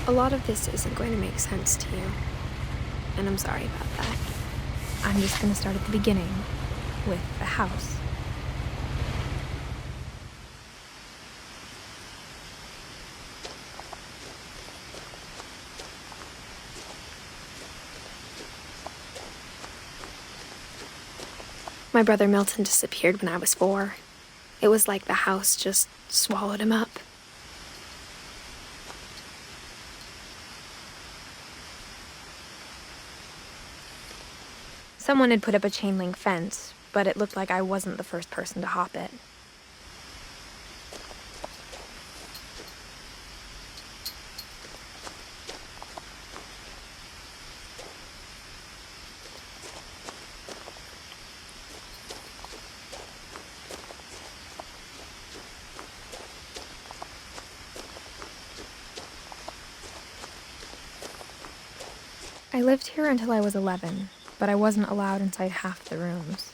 A lot of this isn't going to make sense to you, and I'm sorry about that. I'm just going to start at the beginning, with the house. My brother Milton disappeared when I was 4. It was like the house just swallowed him up. Someone had put up a chain link fence, but it looked like I wasn't the first person to hop it. I lived here until I was 11, but I wasn't allowed inside half the rooms.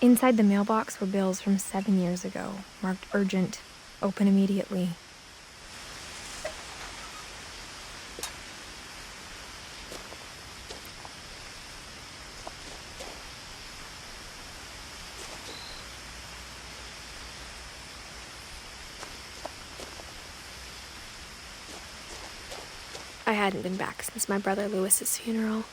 Inside the mailbox were bills from 7 years ago, marked urgent, open immediately. I hadn't been back since my brother Lewis's funeral.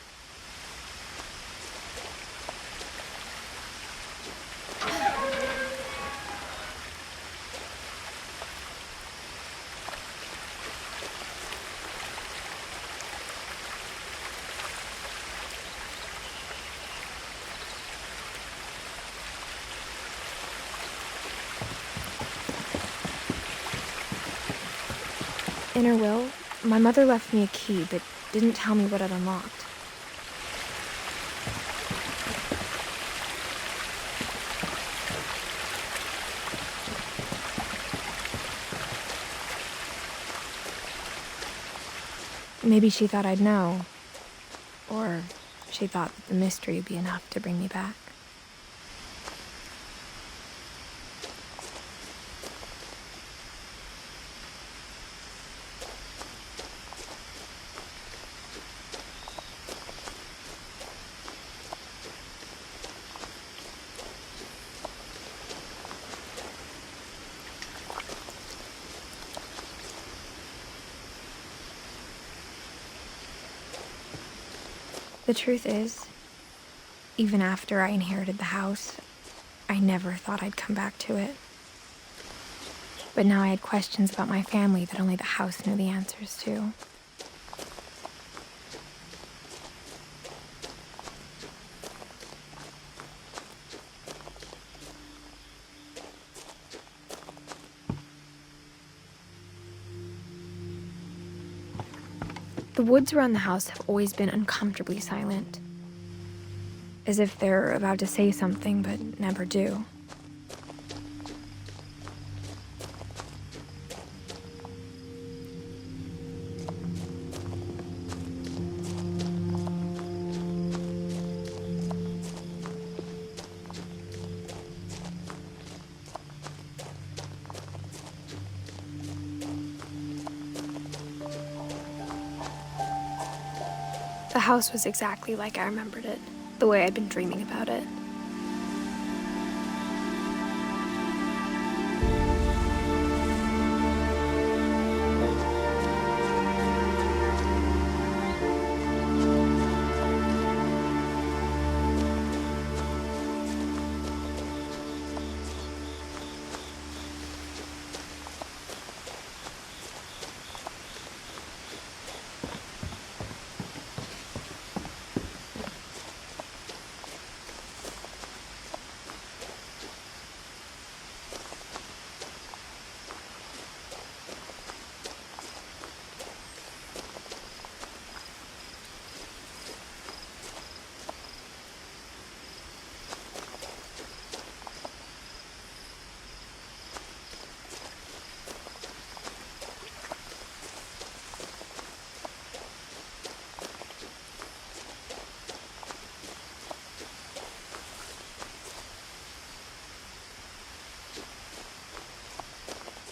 In her will, my mother left me a key, but didn't tell me what it unlocked. Maybe she thought I'd know, or she thought that the mystery would be enough to bring me back. The truth is, even after I inherited the house, I never thought I'd come back to it. But now I had questions about my family that only the house knew the answers to. The woods around the house have always been uncomfortably silent, as if they're about to say something but never do. The house was exactly like I remembered it, the way I'd been dreaming about it.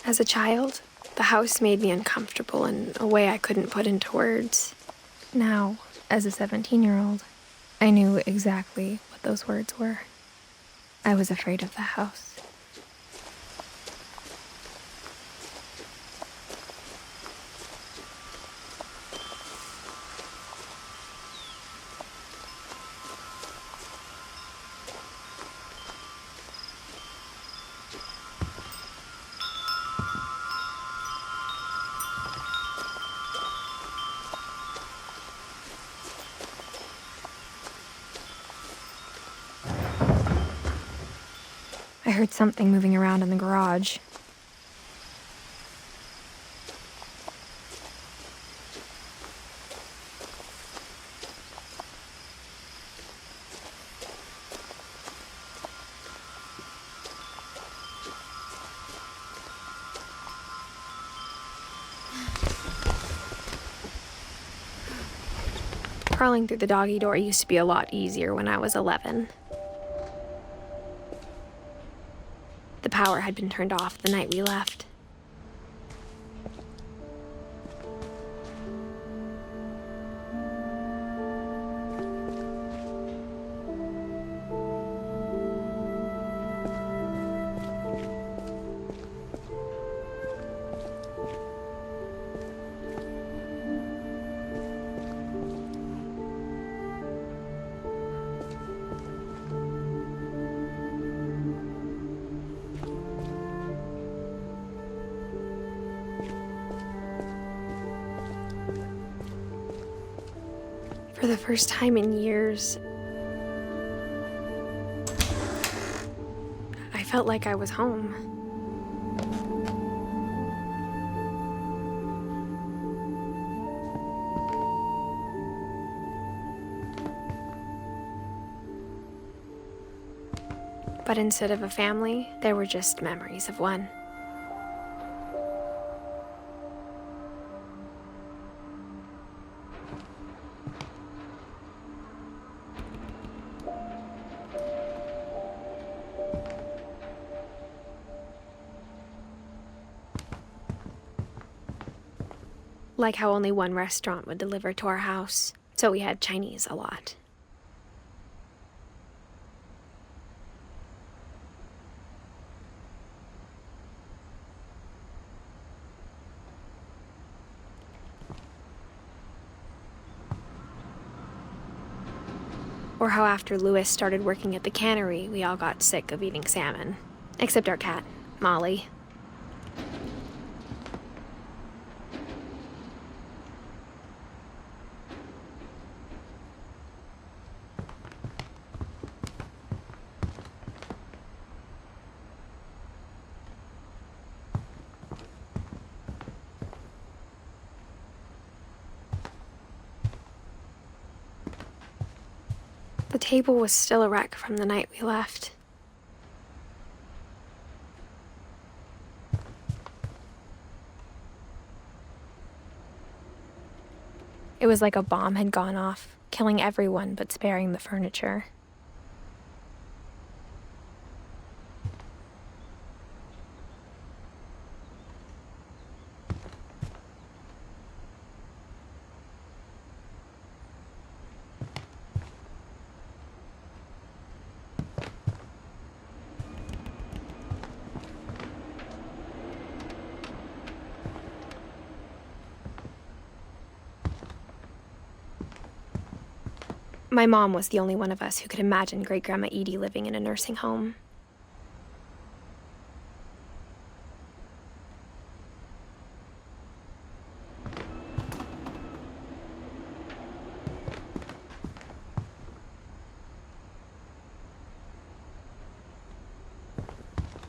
As a child, the house made me uncomfortable in a way I couldn't put into words. Now, as a 17-year-old, I knew exactly what those words were. I was afraid of the house. I heard something moving around in the garage. Crawling through the doggy door used to be a lot easier when I was 11. The power had been turned off the night we left. For the first time in years, I felt like I was home. But instead of a family, there were just memories of one. Like how only one restaurant would deliver to our house, so we had Chinese a lot. Or how after Louis started working at the cannery, we all got sick of eating salmon. Except our cat, Molly. The table was still a wreck from the night we left. It was like a bomb had gone off, killing everyone but sparing the furniture. My mom was the only one of us who could imagine Great-Grandma Edie living in a nursing home.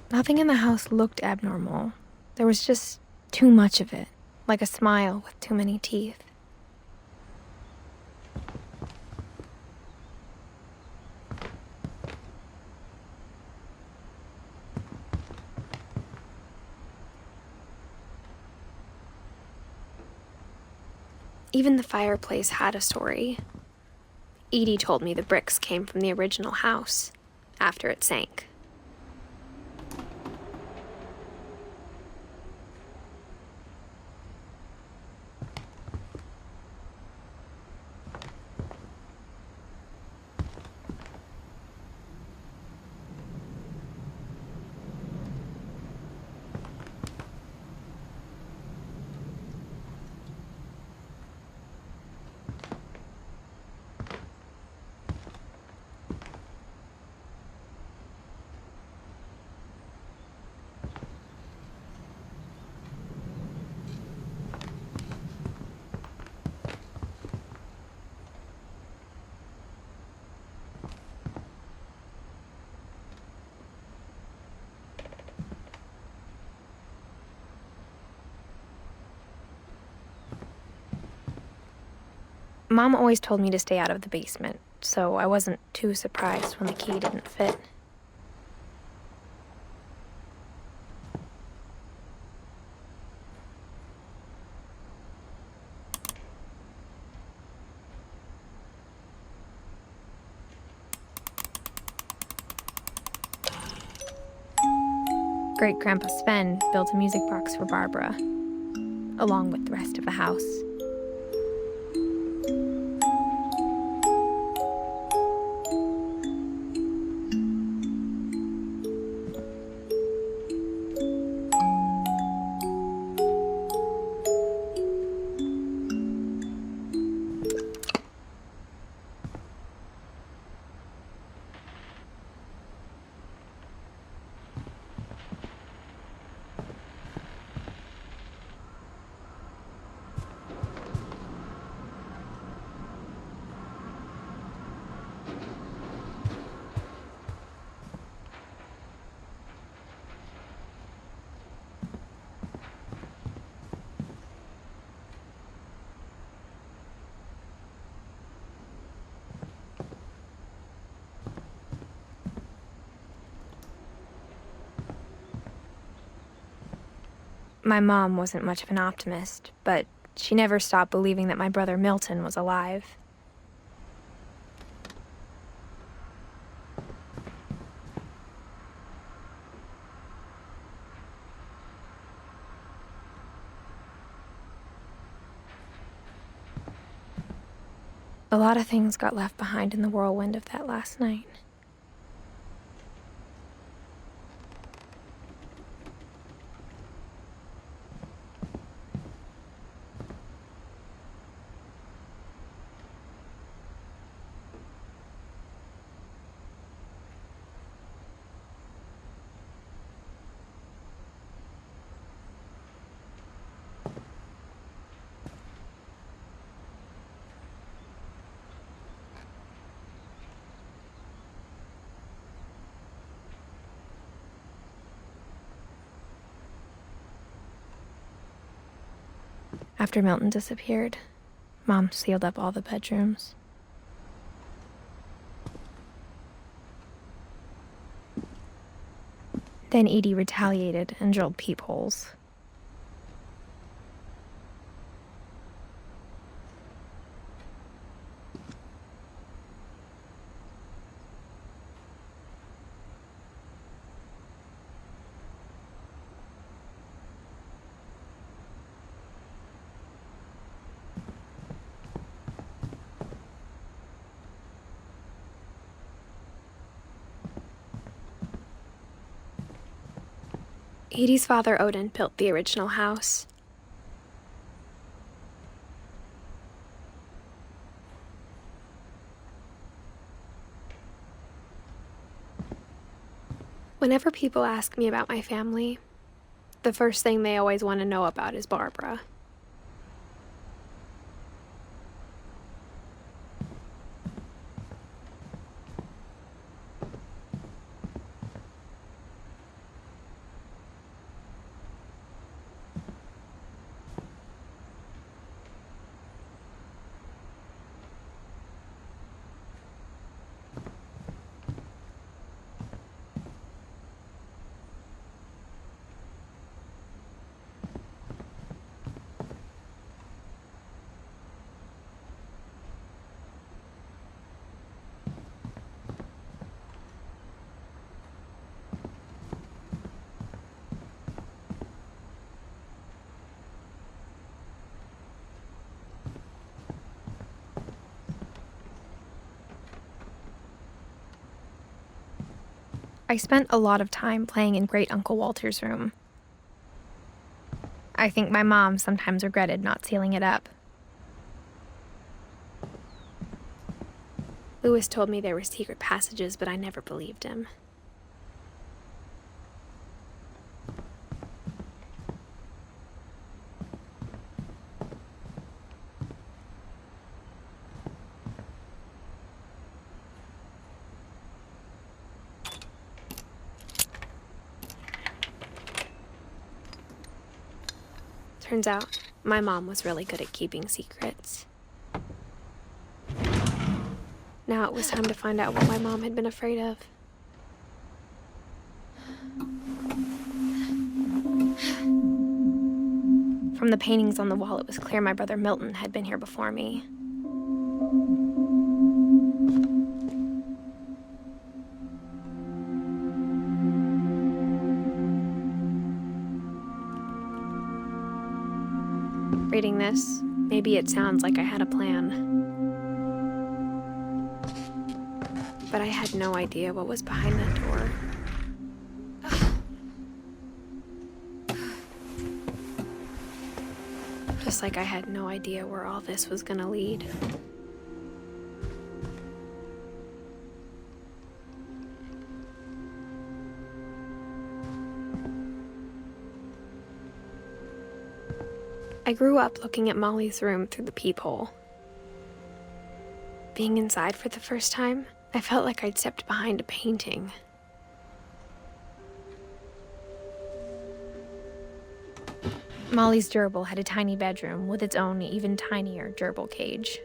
Nothing in the house looked abnormal. There was just too much of it, like a smile with too many teeth. Even the fireplace had a story. Edie told me the bricks came from the original house, after it sank. Mom always told me to stay out of the basement, so I wasn't too surprised when the key didn't fit. Great-Grandpa Sven built a music box for Barbara, along with the rest of the house. My mom wasn't much of an optimist, but she never stopped believing that my brother Milton was alive. A lot of things got left behind in the whirlwind of that last night. After Milton disappeared, Mom sealed up all the bedrooms. Then Edie retaliated and drilled peepholes. Edie's father, Odin, built the original house. Whenever people ask me about my family, the first thing they always want to know about is Barbara. I spent a lot of time playing in Great Uncle Walter's room. I think my mom sometimes regretted not sealing it up. Lewis told me there were secret passages, but I never believed him. Turns out, my mom was really good at keeping secrets. Now it was time to find out what my mom had been afraid of. From the paintings on the wall, it was clear my brother Milton had been here before me. Reading this, maybe it sounds like I had a plan. But I had no idea what was behind that door. Just like I had no idea where all this was gonna lead. I grew up looking at Molly's room through the peephole. Being inside for the first time, I felt like I'd stepped behind a painting. Molly's gerbil had a tiny bedroom with its own even tinier gerbil cage.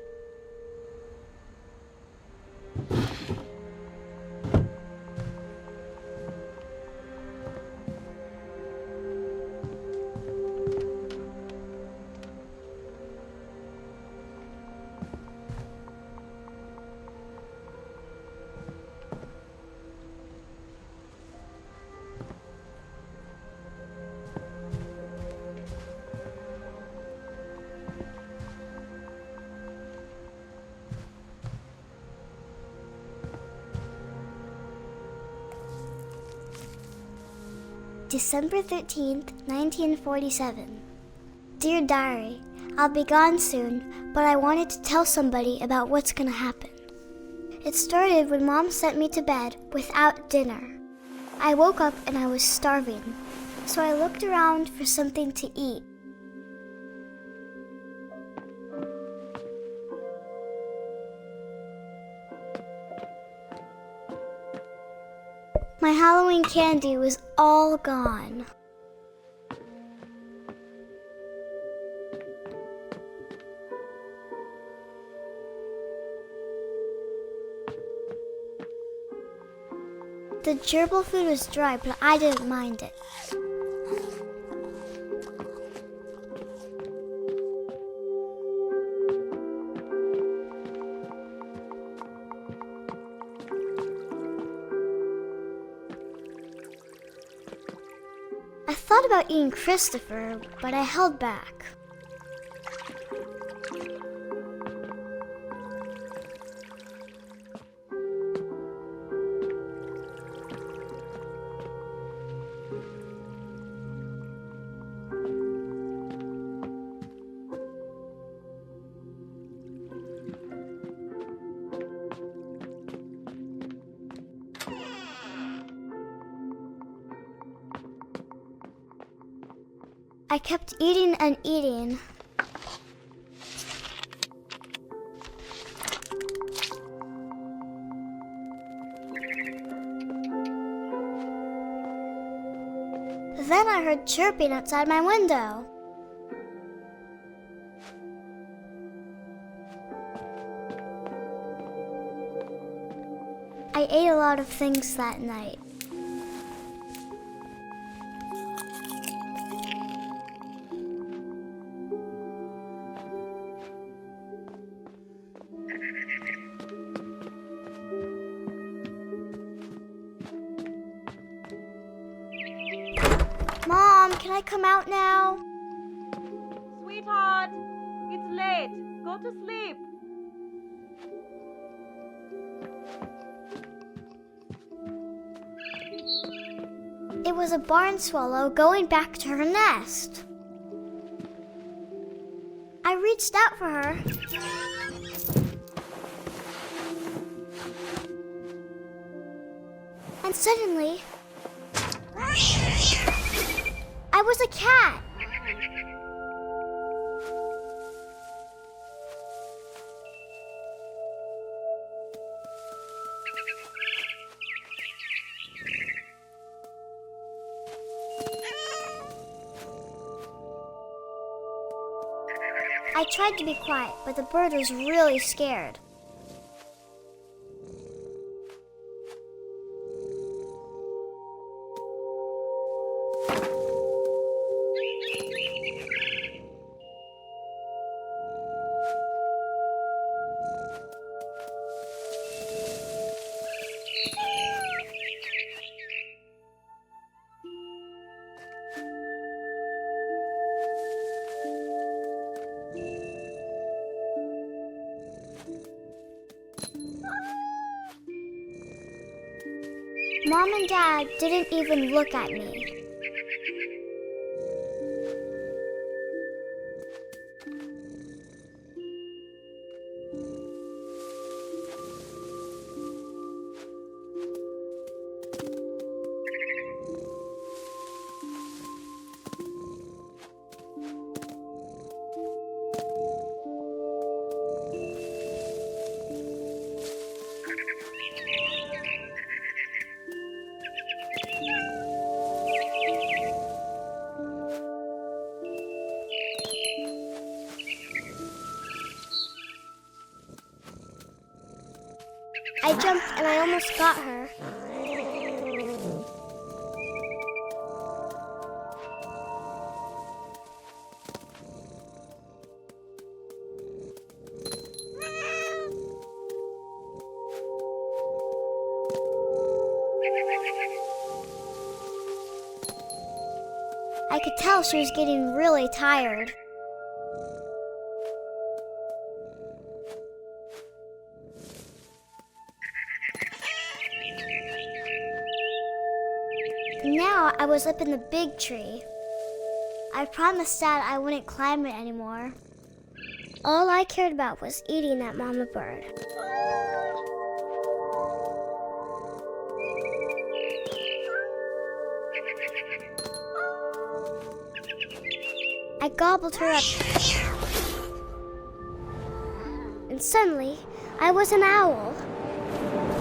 December 13th, 1947. Dear Diary, I'll be gone soon, but I wanted to tell somebody about what's gonna happen. It started when Mom sent me to bed without dinner. I woke up and I was starving, so I looked around for something to eat. My Halloween candy was all gone. The gerbil food was dry, but I didn't mind it. I thought about eating Christopher, but I held back. I kept eating and eating. Then I heard chirping outside my window. I ate a lot of things that night. Mom, can I come out now? Sweetheart, it's late. Go to sleep. It was a barn swallow going back to her nest. I reached out for her. And suddenly, I was a cat. I tried to be quiet, but the bird was really scared. Mom and Dad didn't even look at me. I jumped and I almost got her. I could tell she was getting really tired. Now I was up in the big tree. I promised Dad I wouldn't climb it anymore. All I cared about was eating that mama bird. I gobbled her up. And suddenly, I was an owl.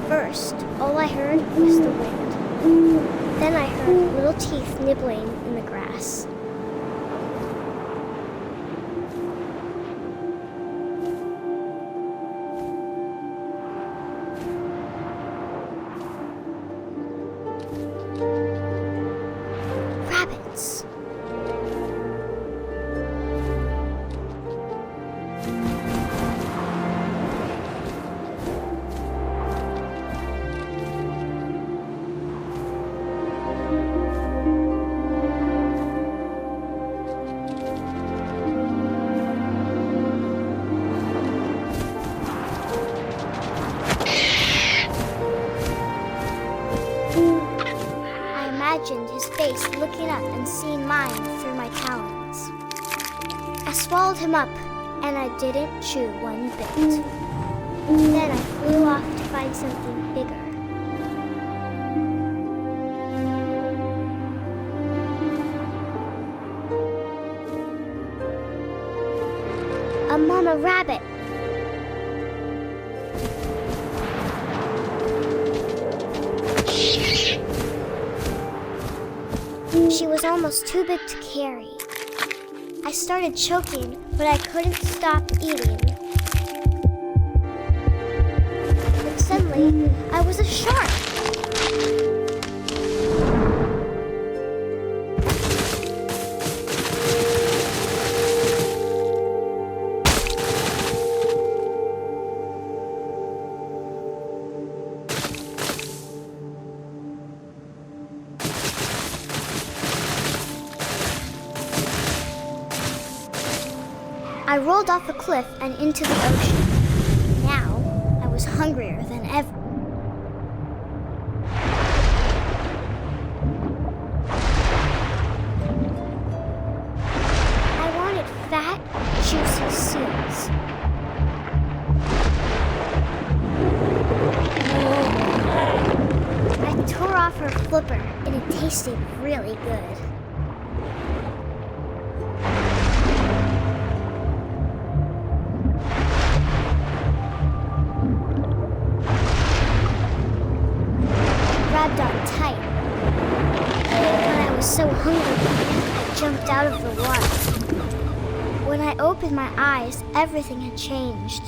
First, all I heard was the wind. Then I heard little teeth nibbling in the grass. Rabbits. Imagined his face looking up and seeing mine through my talons. I swallowed him up, and I didn't chew one bit. Then I flew off to find something bigger. A mama rabbit. She was almost too big to carry. I started choking, but I couldn't stop eating. And suddenly, I was a shark. I rolled off a cliff and into the ocean. Now, I was hungrier than ever. I wanted fat, juicy seals. I tore off her flipper, and it tasted really good. Grabbed on tight. When I was so hungry, I jumped out of the water. When I opened my eyes, everything had changed.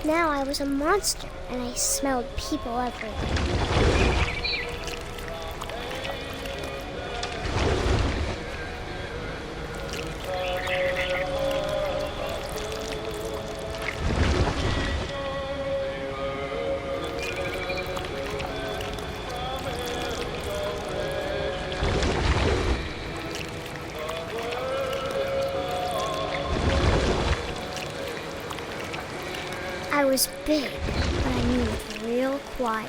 Now I was a monster, and I smelled people everywhere. I was big, but I moved real quiet.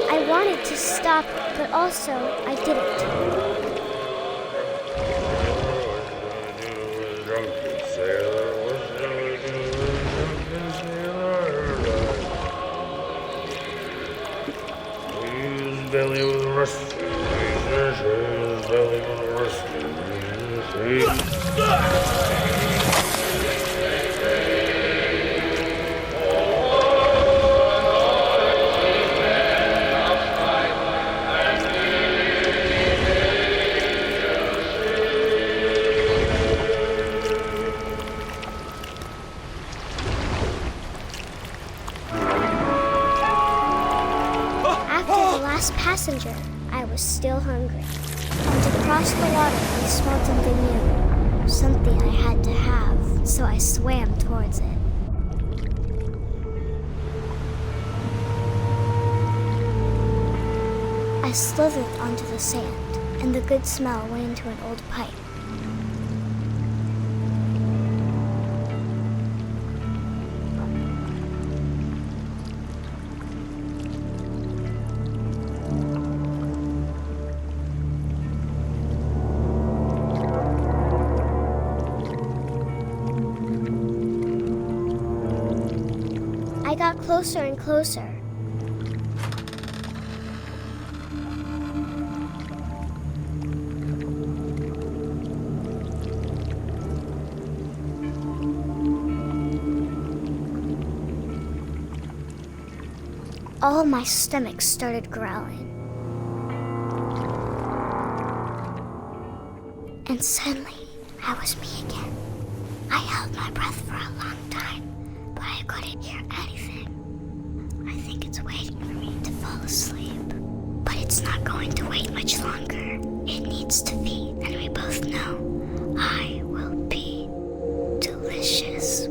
I wanted to stop, but also I didn't. Belly was rusty. Belly was After the last passenger, I was still hungry. And to cross the water, I smelled something new. Something I had to have, so I swam towards it. I slithered onto the sand, and the good smell went into an old pipe. I got closer and closer. All my stomach started growling. And suddenly, I was me again. I held my breath for a long time, but I couldn't hear anything. I think it's waiting for me to fall asleep. But it's not going to wait much longer. It needs to feed, and we both know I will be delicious.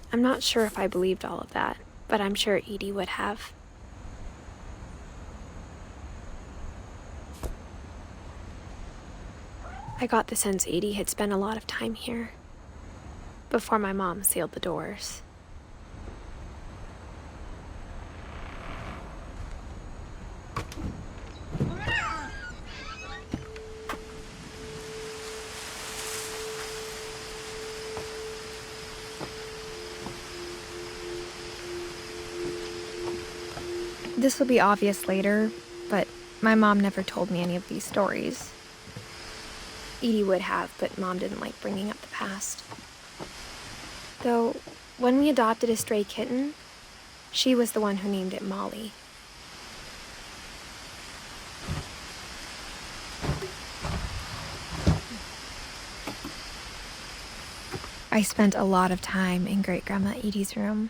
I'm not sure if I believed all of that, but I'm sure Edie would have. I got the sense Edie had spent a lot of time here, before my mom sealed the doors. This will be obvious later, but my mom never told me any of these stories. Edie would have, but Mom didn't like bringing up the past. Though, when we adopted a stray kitten, she was the one who named it Molly. I spent a lot of time in Great-Grandma Edie's room.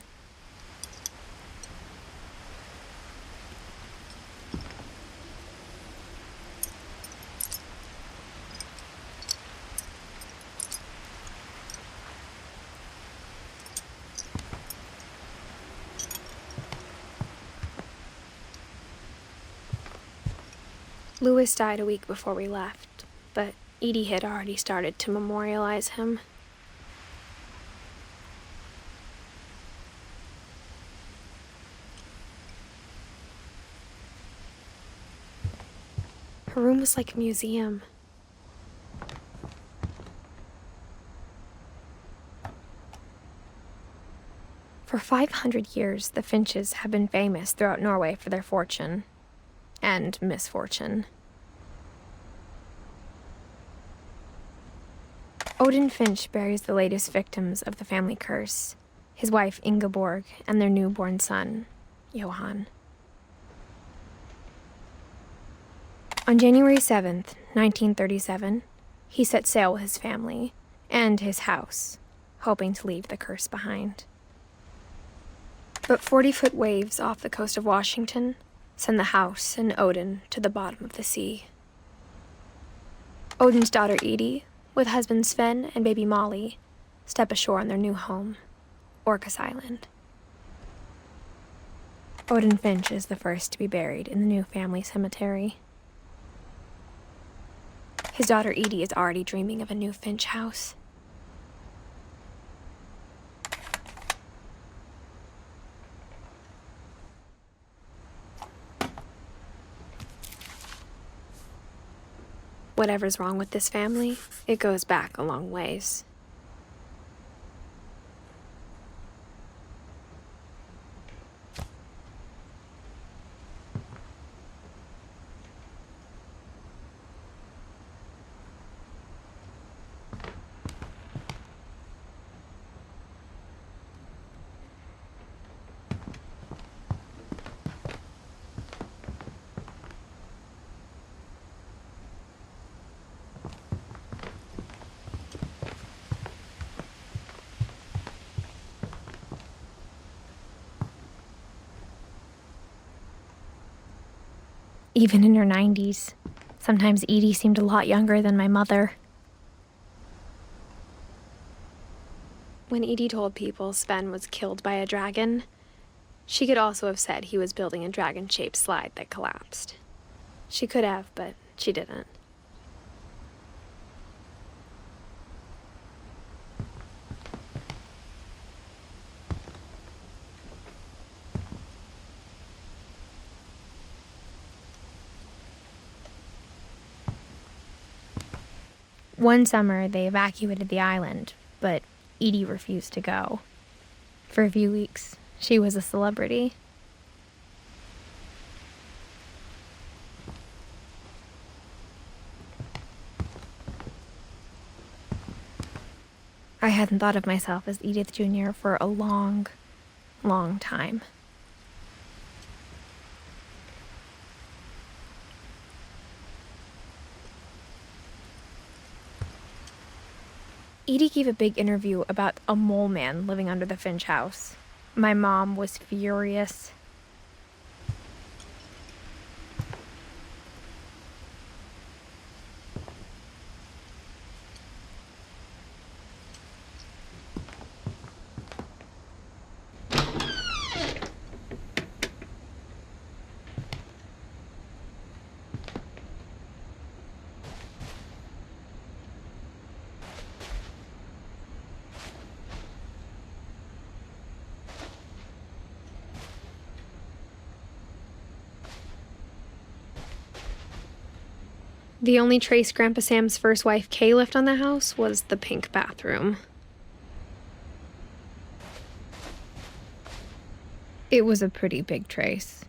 Louis died a week before we left, but Edie had already started to memorialize him. Her room was like a museum. For 500 years, the Finches have been famous throughout Norway for their fortune and misfortune. Odin Finch buries the latest victims of the family curse, his wife Ingeborg and their newborn son, Johan. On January 7th, 1937, he set sail with his family and his house, hoping to leave the curse behind. But 40-foot waves off the coast of Washington send the house and Odin to the bottom of the sea. Odin's daughter Edie, with husband Sven and baby Molly, step ashore on their new home, Orcas Island. Odin Finch is the first to be buried in the new family cemetery. His daughter Edie is already dreaming of a new Finch house. Whatever's wrong with this family, it goes back a long ways. Even in her 90s, sometimes Edie seemed a lot younger than my mother. When Edie told people Sven was killed by a dragon, she could also have said he was building a dragon-shaped slide that collapsed. She could have, but she didn't. One summer, they evacuated the island, but Edie refused to go. For a few weeks, she was a celebrity. I hadn't thought of myself as Edith Jr. for a long, long time. Edie gave a big interview about a mole man living under the Finch house. My mom was furious. The only trace Grandpa Sam's first wife, Kay, left on the house was the pink bathroom. It was a pretty big trace.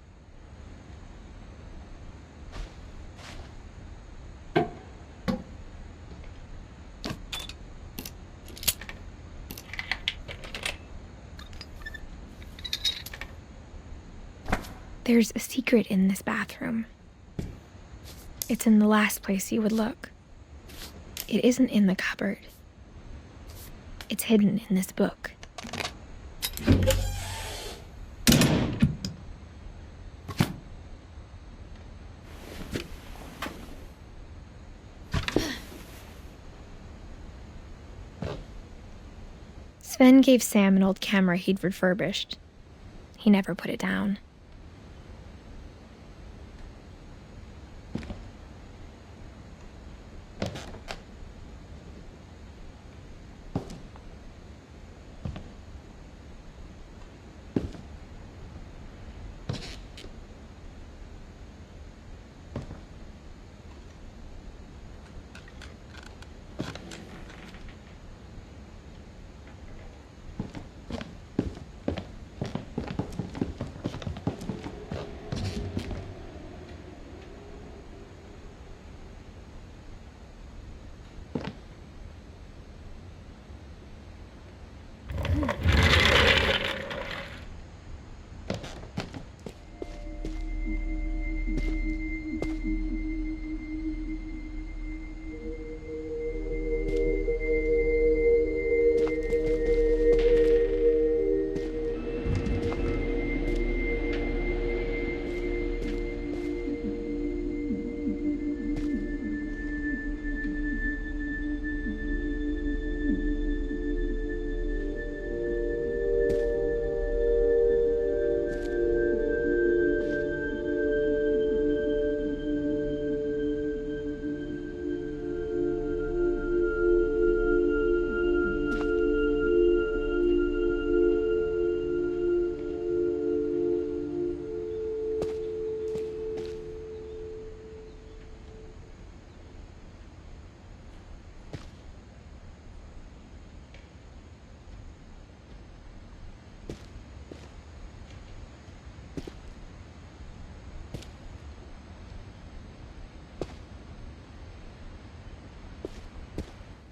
There's a secret in this bathroom. It's in the last place you would look. It isn't in the cupboard. It's hidden in this book. Sven gave Sam an old camera he'd refurbished. He never put it down.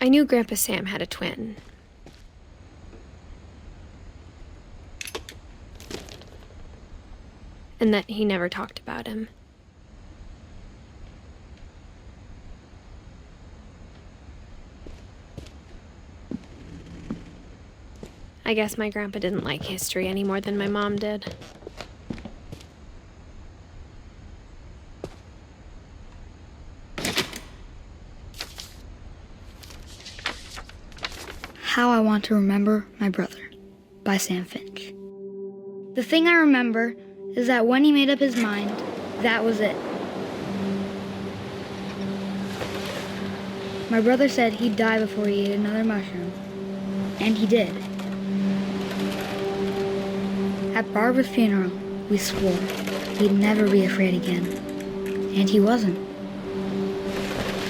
I knew Grandpa Sam had a twin. And that he never talked about him. I guess my grandpa didn't like history any more than my mom did. How I Want to Remember My Brother by Sam Finch. The thing I remember is that when he made up his mind, that was it. My brother said he'd die before he ate another mushroom, and he did. At Barbara's funeral, we swore he'd never be afraid again, and he wasn't.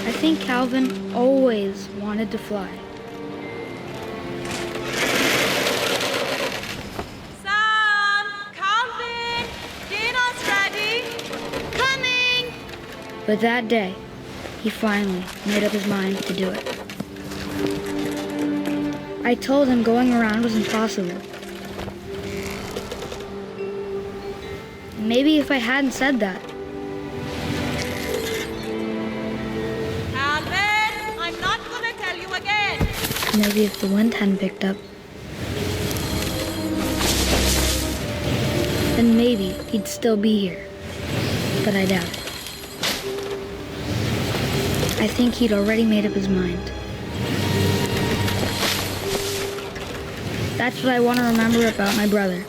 I think Calvin always wanted to fly. But that day, he finally made up his mind to do it. I told him going around was impossible. Maybe if I hadn't said that. Calvin, I'm not gonna tell you again. Maybe if the wind hadn't picked up. Then maybe he'd still be here. But I doubt it. I think he'd already made up his mind. That's what I want to remember about my brother.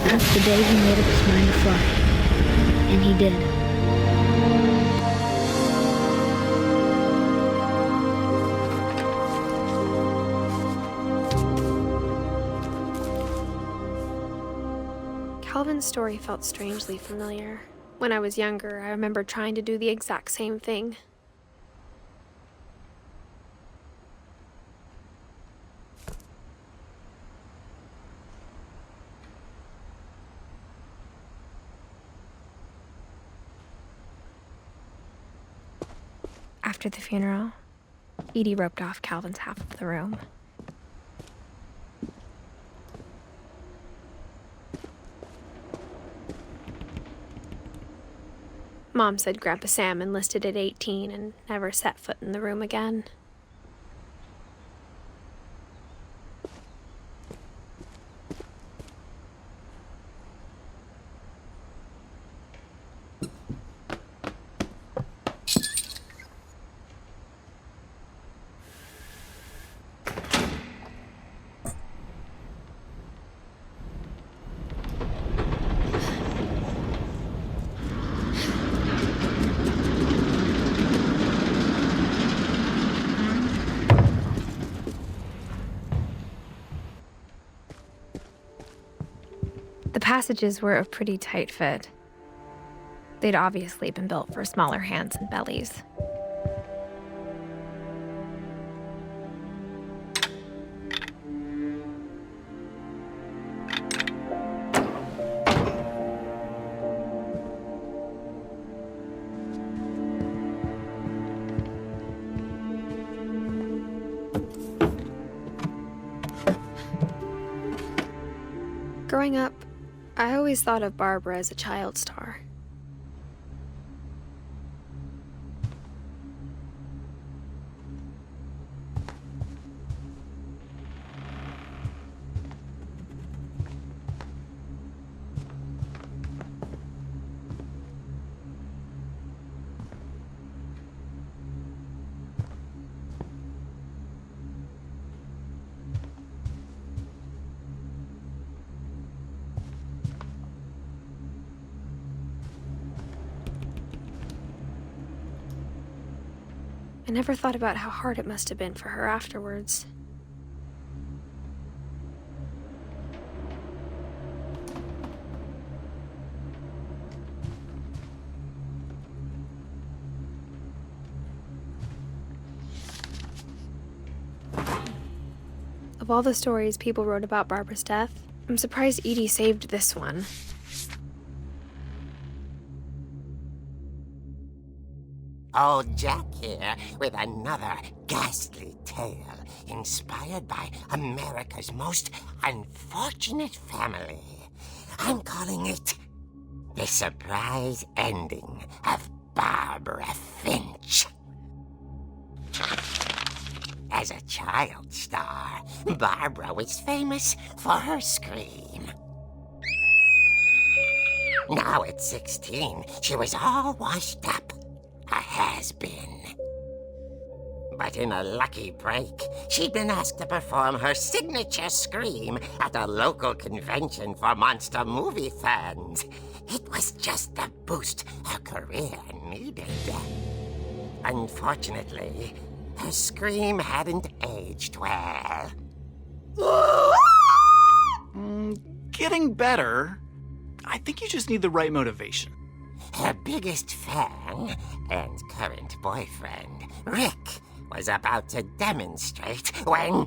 That's the day he made up his mind to fly. And he did. Calvin's story felt strangely familiar. When I was younger, I remember trying to do the exact same thing. After the funeral, Edie roped off Calvin's half of the room. Mom said Grandpa Sam enlisted at 18 and never set foot in the room again. The passages were a pretty tight fit. They'd obviously been built for smaller hands and bellies. Growing up, I always thought of Barbara as a child star. I never thought about how hard it must have been for her afterwards. Of all the stories people wrote about Barbara's death, I'm surprised Edie saved this one. Old Jack here with another ghastly tale inspired by America's most unfortunate family. I'm calling it The Surprise Ending of Barbara Finch. As a child star, Barbara was famous for her scream. Now at 16, she was all washed up, a has-been. But in a lucky break, she'd been asked to perform her signature scream at a local convention for monster movie fans. It was just the boost her career needed. Unfortunately, her scream hadn't aged well. Getting better. I think you just need the right motivation. Her biggest fan and current boyfriend, Rick, was about to demonstrate when...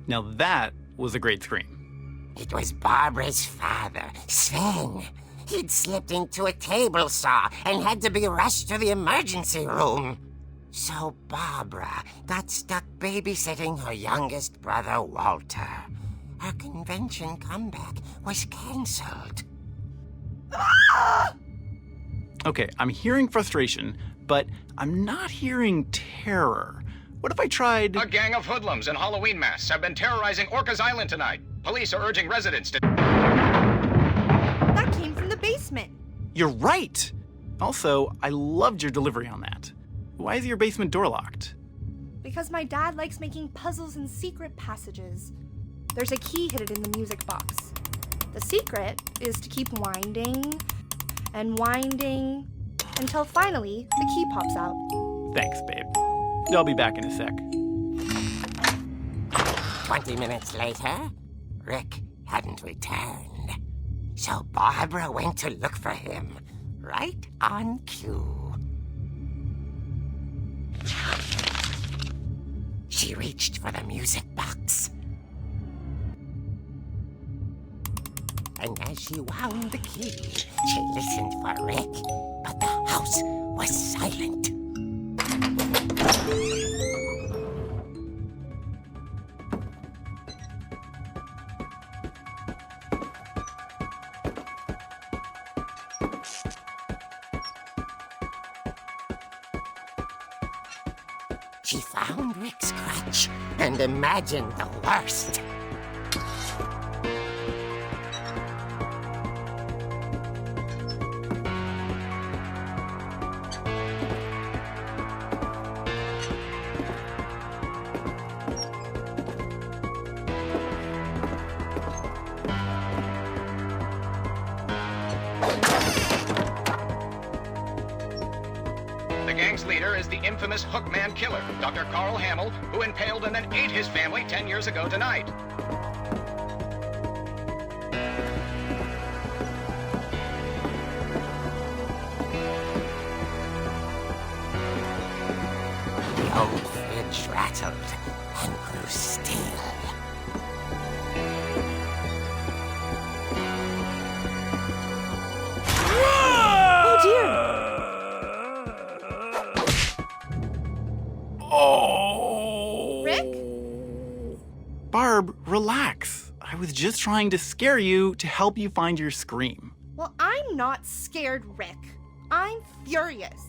Now that was a great scream. It was Barbara's father, Sven. He'd slipped into a table saw and had to be rushed to the emergency room. So Barbara got stuck babysitting her youngest brother, Walter. Her convention comeback was cancelled. Okay, I'm hearing frustration, but I'm not hearing terror. What if I tried... A gang of hoodlums in Halloween masks have been terrorizing Orcas Island tonight. Police are urging residents to... That came from the basement. You're right! Also, I loved your delivery on that. Why is your basement door locked? Because my dad likes making puzzles and secret passages. There's a key hidden in the music box. The secret is to keep winding and winding until finally the key pops out. Thanks, babe. I'll be back in a sec. 20 minutes later, Rick hadn't returned. So Barbara went to look for him, right on cue. She reached for the music box. And as she wound the key, she listened for Rick, but the house was silent. She found Rick's crutch and imagined the worst. The gang's leader is the infamous Hookman killer, Dr. Carl Hamill, who impaled and then ate his family 10 years ago tonight. The old fridge rattled and grew still. Oh dear! Oh! Rick? Barb, relax. I was just trying to scare you to help you find your scream. Well, I'm not scared, Rick. I'm furious.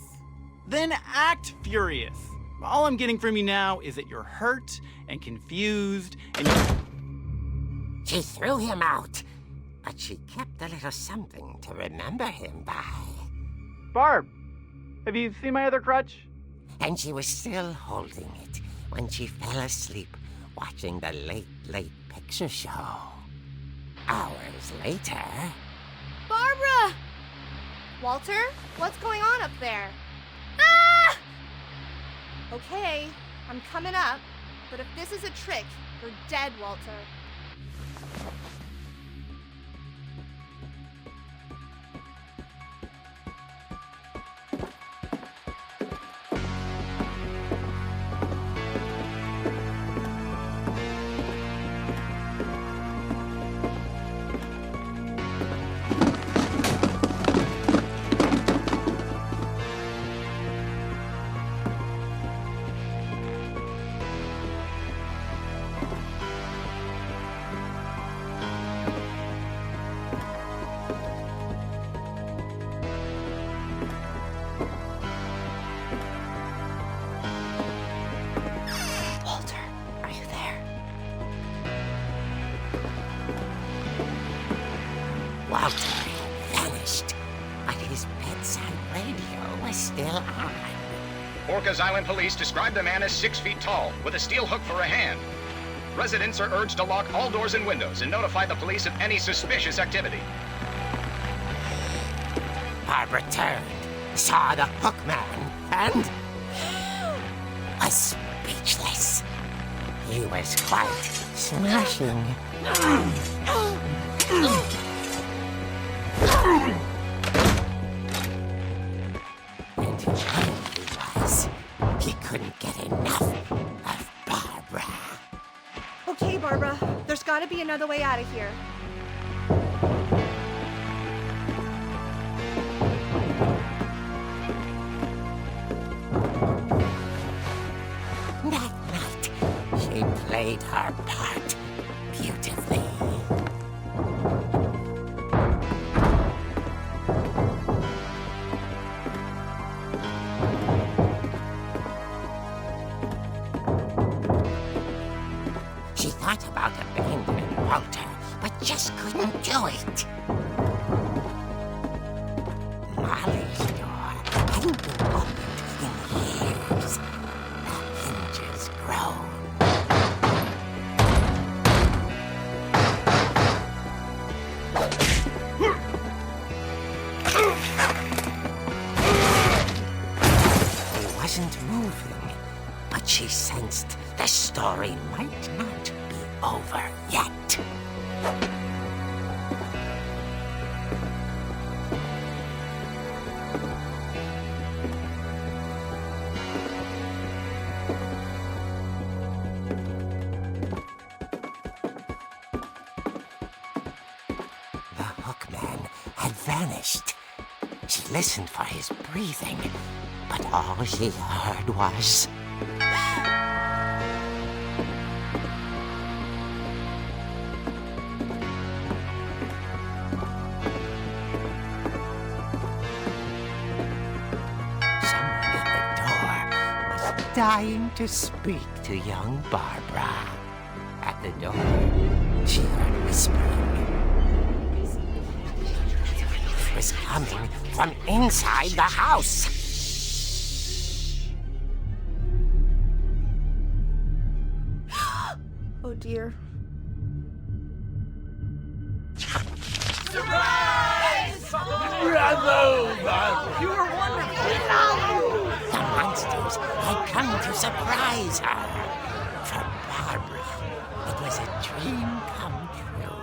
Then act furious. All I'm getting from you now is that you're hurt and confused and She threw him out, but she kept a little something to remember him by. Barb, have you seen my other crutch? And she was still holding it when she fell asleep watching the late picture show. Hours later... Barbara! Walter, what's going on up there? Ah! Okay, I'm coming up, but if this is a trick, you're dead, Walter. Orcas Island police describe the man as 6 feet tall, with a steel hook for a hand. Residents are urged to lock all doors and windows and notify the police of any suspicious activity. Barbara turned, saw the hook man, and was speechless. He was quite smashing. And where he was, he couldn't get enough of Barbara. Okay, Barbara, there's gotta be another way out of here. That night, she played her part beautifully. She thought about abandoning Walter, but just couldn't do it. Molly's door hadn't been opened in years. The hinges groaned. He wasn't moving, but she sensed the story might not be over yet. The hookman had vanished. She listened for his breathing, but all she heard was... Someone at the door was dying to speak to young Barbara. At the door, she heard whispering. It was coming from inside the house. Oh dear. The monsters had come to surprise her. For Barbara, it was a dream come true.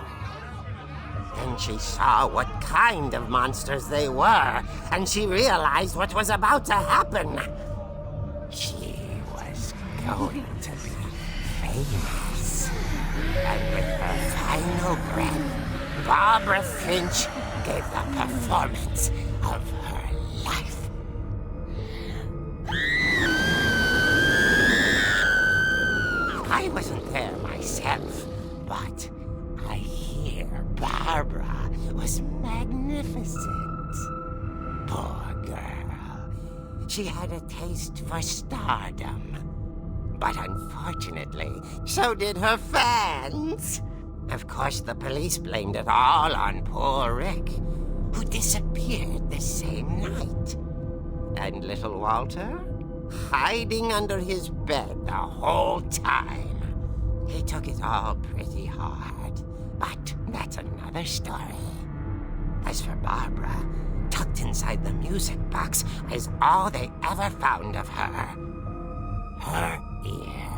Then she saw what kind of monsters they were, and she realized what was about to happen. She was going to be famous. And with her final breath, Barbara Finch gave the performance of her life. I wasn't there myself, but I hear Barbara was magnificent. Poor girl. She had a taste for stardom. But unfortunately, so did her fans. Of course, the police blamed it all on poor Rick, who disappeared the same night. And little Walter? Hiding under his bed the whole time. He took it all pretty hard, but that's another story. As for Barbara, tucked inside the music box is all they ever found of her. Her ear.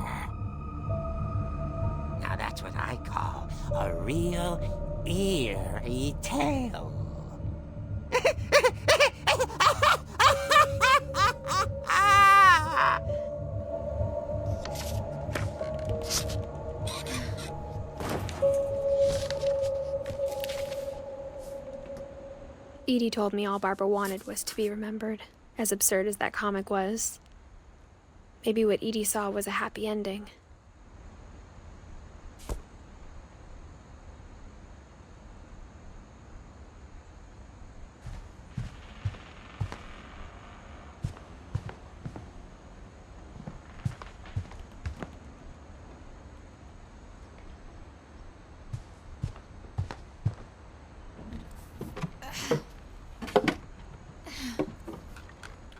Now that's what I call a real eerie tale. Edie told me all Barbara wanted was to be remembered, as absurd as that comic was. Maybe what Edie saw was a happy ending.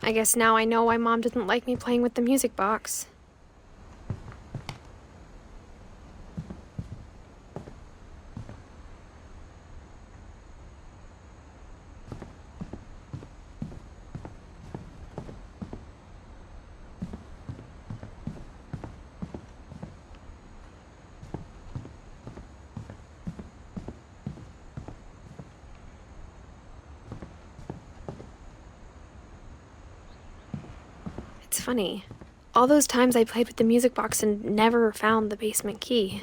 I guess now I know why Mom didn't like me playing with the music box. It's funny. All those times I played with the music box and never found the basement key.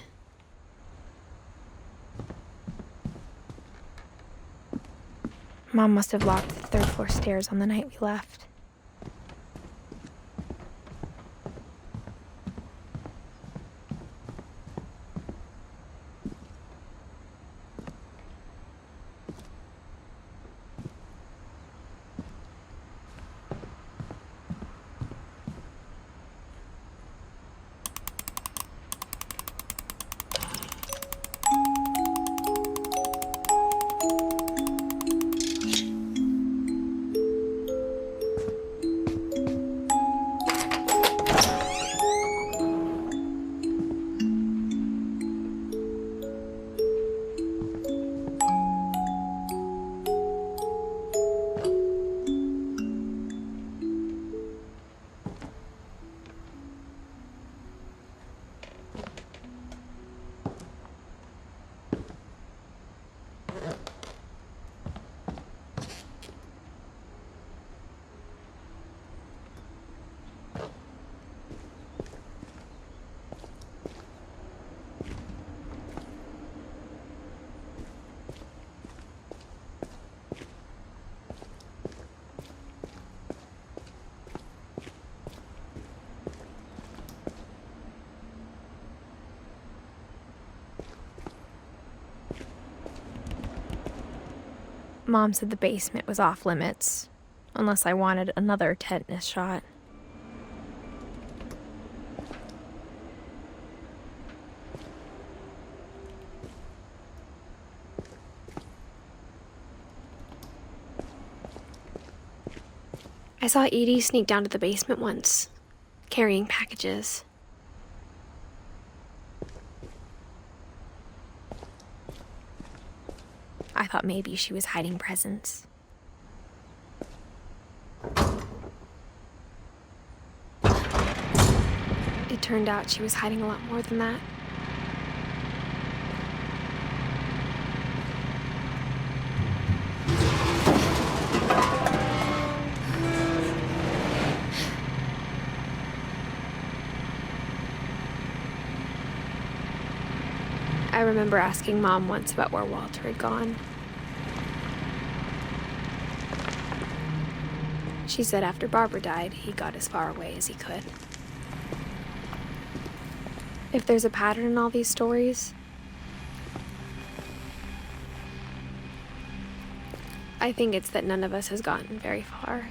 Mom must have locked the third floor stairs on the night we left. Mom said the basement was off limits, unless I wanted another tetanus shot. I saw Edie sneak down to the basement once, carrying packages. I thought maybe she was hiding presents. It turned out she was hiding a lot more than that. I remember asking Mom once about where Walter had gone. She said after Barbara died, he got as far away as he could. If there's a pattern in all these stories, I think it's that none of us has gotten very far.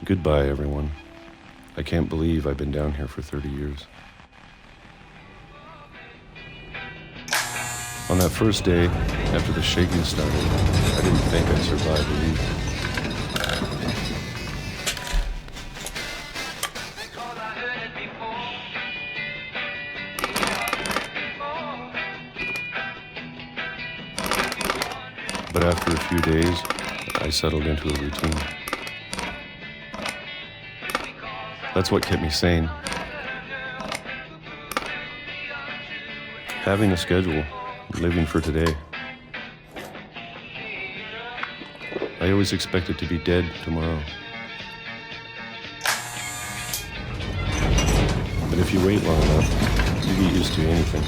Goodbye, everyone. I can't believe I've been down here for 30 years. On that first day, after the shaking started, I didn't think I'd survive a week. But after a few days, I settled into a routine. That's what kept me sane. Having a schedule, living for today. I always expected to be dead tomorrow. But if you wait long enough, you get used to anything.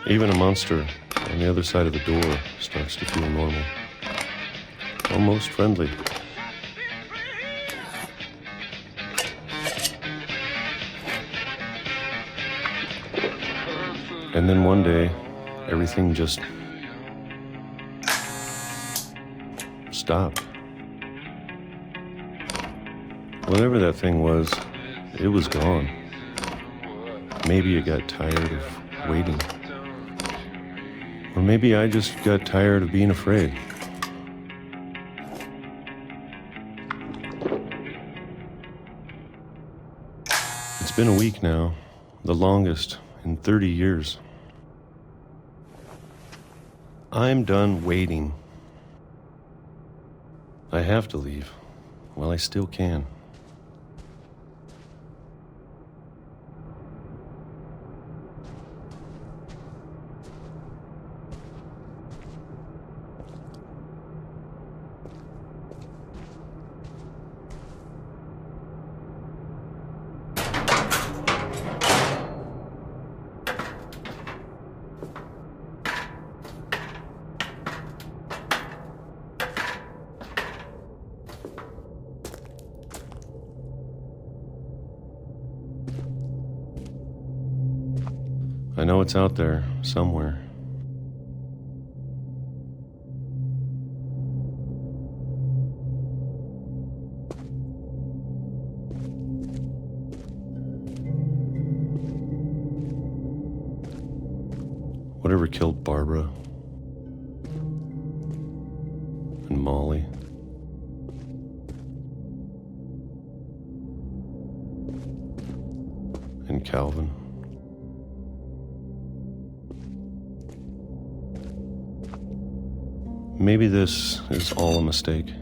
Even a monster on the other side of the door starts to feel normal. Almost friendly. And then one day, everything just stopped. Whatever that thing was, it was gone. Maybe it got tired of waiting. Or maybe I just got tired of being afraid. It's been a week now, the longest in 30 years. I'm done waiting. I have to leave while I still can. I know it's out there, somewhere. Whatever killed Barbara and Molly. And Calvin. Maybe this is all a mistake.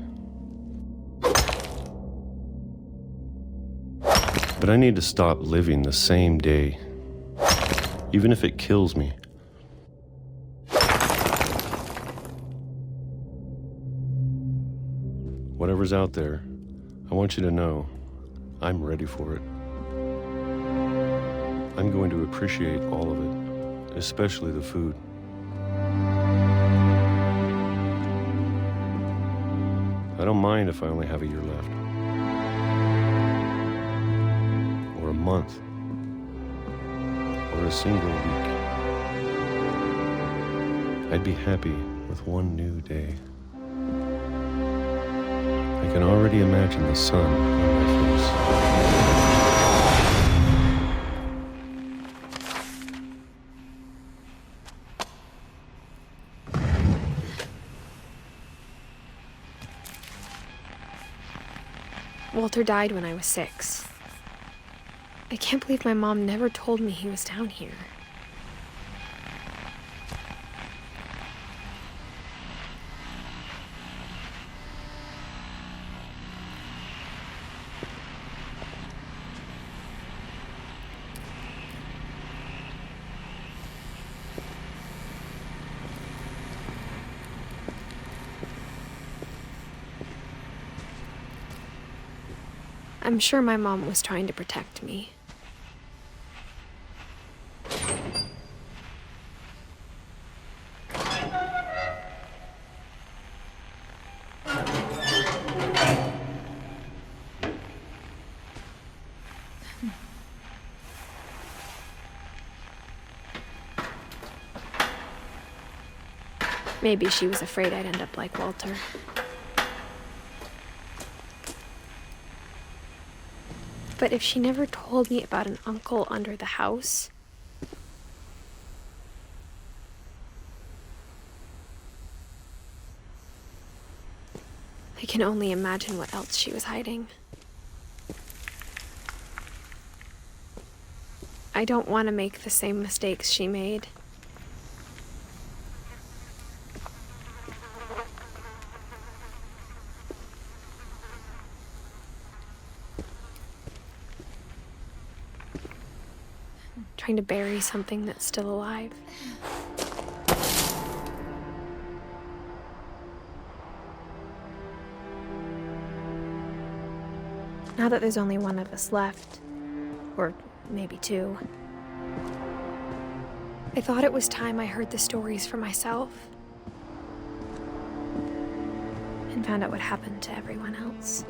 But I need to stop living the same day, even if it kills me. Whatever's out there, I want you to know I'm ready for it. I'm going to appreciate all of it, especially the food. I don't mind if I only have a year left. Or a month. Or a single week. I'd be happy with one new day. I can already imagine the sun on my face. Walter died when I was 6. I can't believe my mom never told me he was down here. I'm sure my mom was trying to protect me. Maybe she was afraid I'd end up like Walter. But if she never told me about an uncle under the house, I can only imagine what else she was hiding. I don't want to make the same mistakes she made. Trying to bury something that's still alive. Now that there's only one of us left, or maybe 2, I thought it was time I heard the stories for myself and found out what happened to everyone else.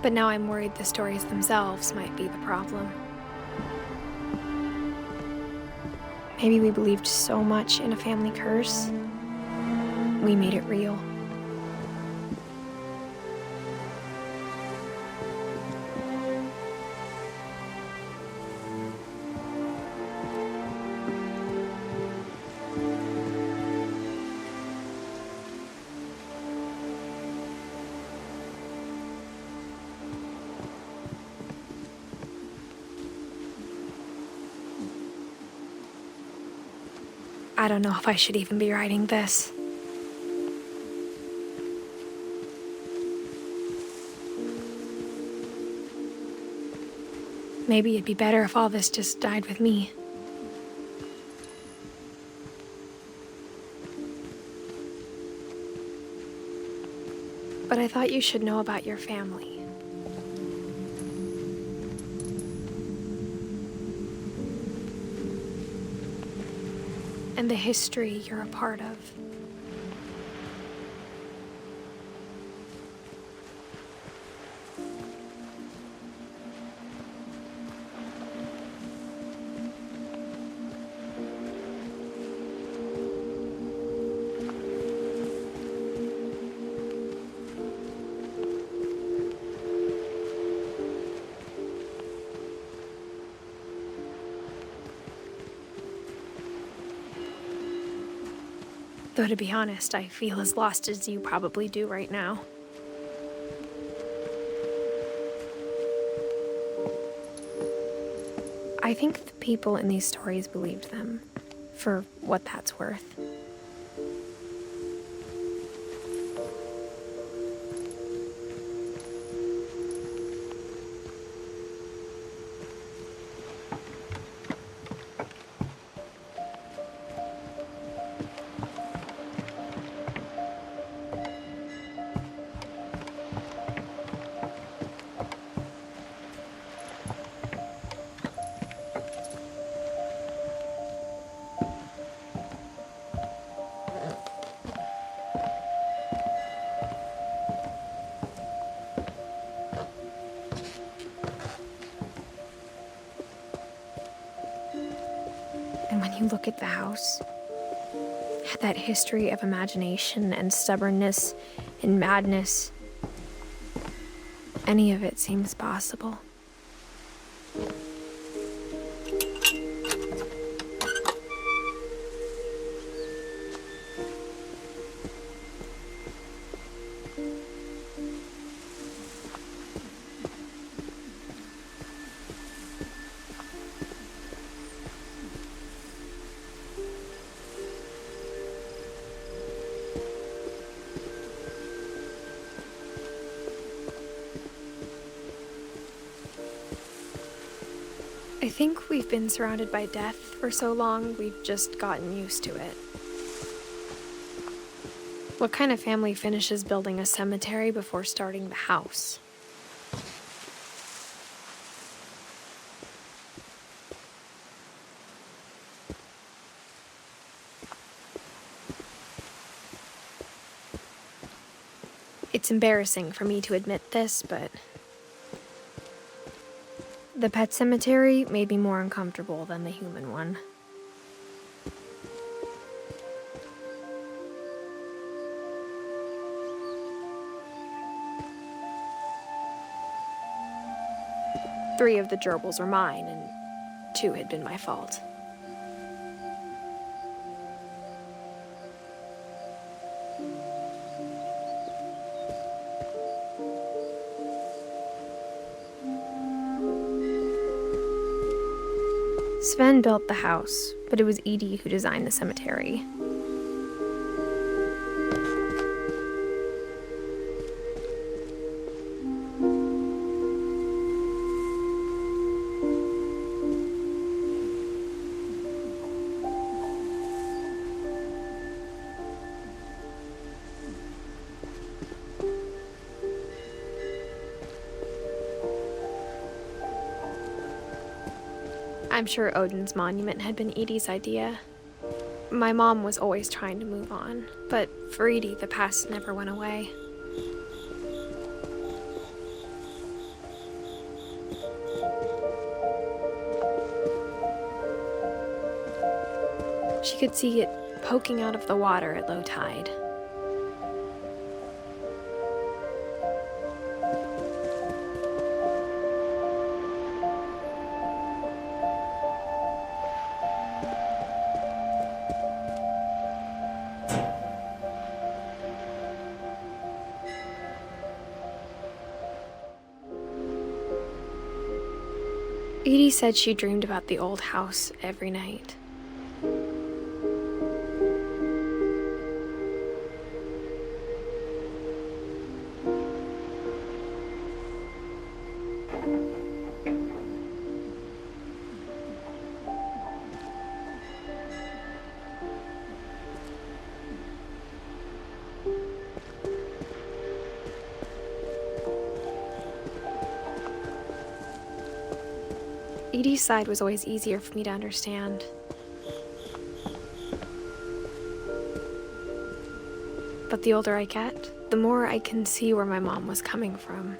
But now I'm worried the stories themselves might be the problem. Maybe we believed so much in a family curse, we made it real. I don't know if I should even be writing this. Maybe it'd be better if all this just died with me. But I thought you should know about your family. And the history you're a part of. Though to be honest, I feel as lost as you probably do right now. I think the people in these stories believed them, for what that's worth. And when you look at the house, that history of imagination and stubbornness and madness, any of it seems possible. I think we've been surrounded by death for so long, we've just gotten used to it. What kind of family finishes building a cemetery before starting the house? It's embarrassing for me to admit this, but the pet cemetery made me more uncomfortable than the human one. Three of the gerbils were mine, and 2 had been my fault. Sven built the house, but it was Edie who designed the cemetery. I'm sure Odin's monument had been Edie's idea. My mom was always trying to move on, but for Edie, the past never went away. She could see it poking out of the water at low tide. Edie said she dreamed about the old house every night. Edie's side was always easier for me to understand. But the older I get, the more I can see where my mom was coming from.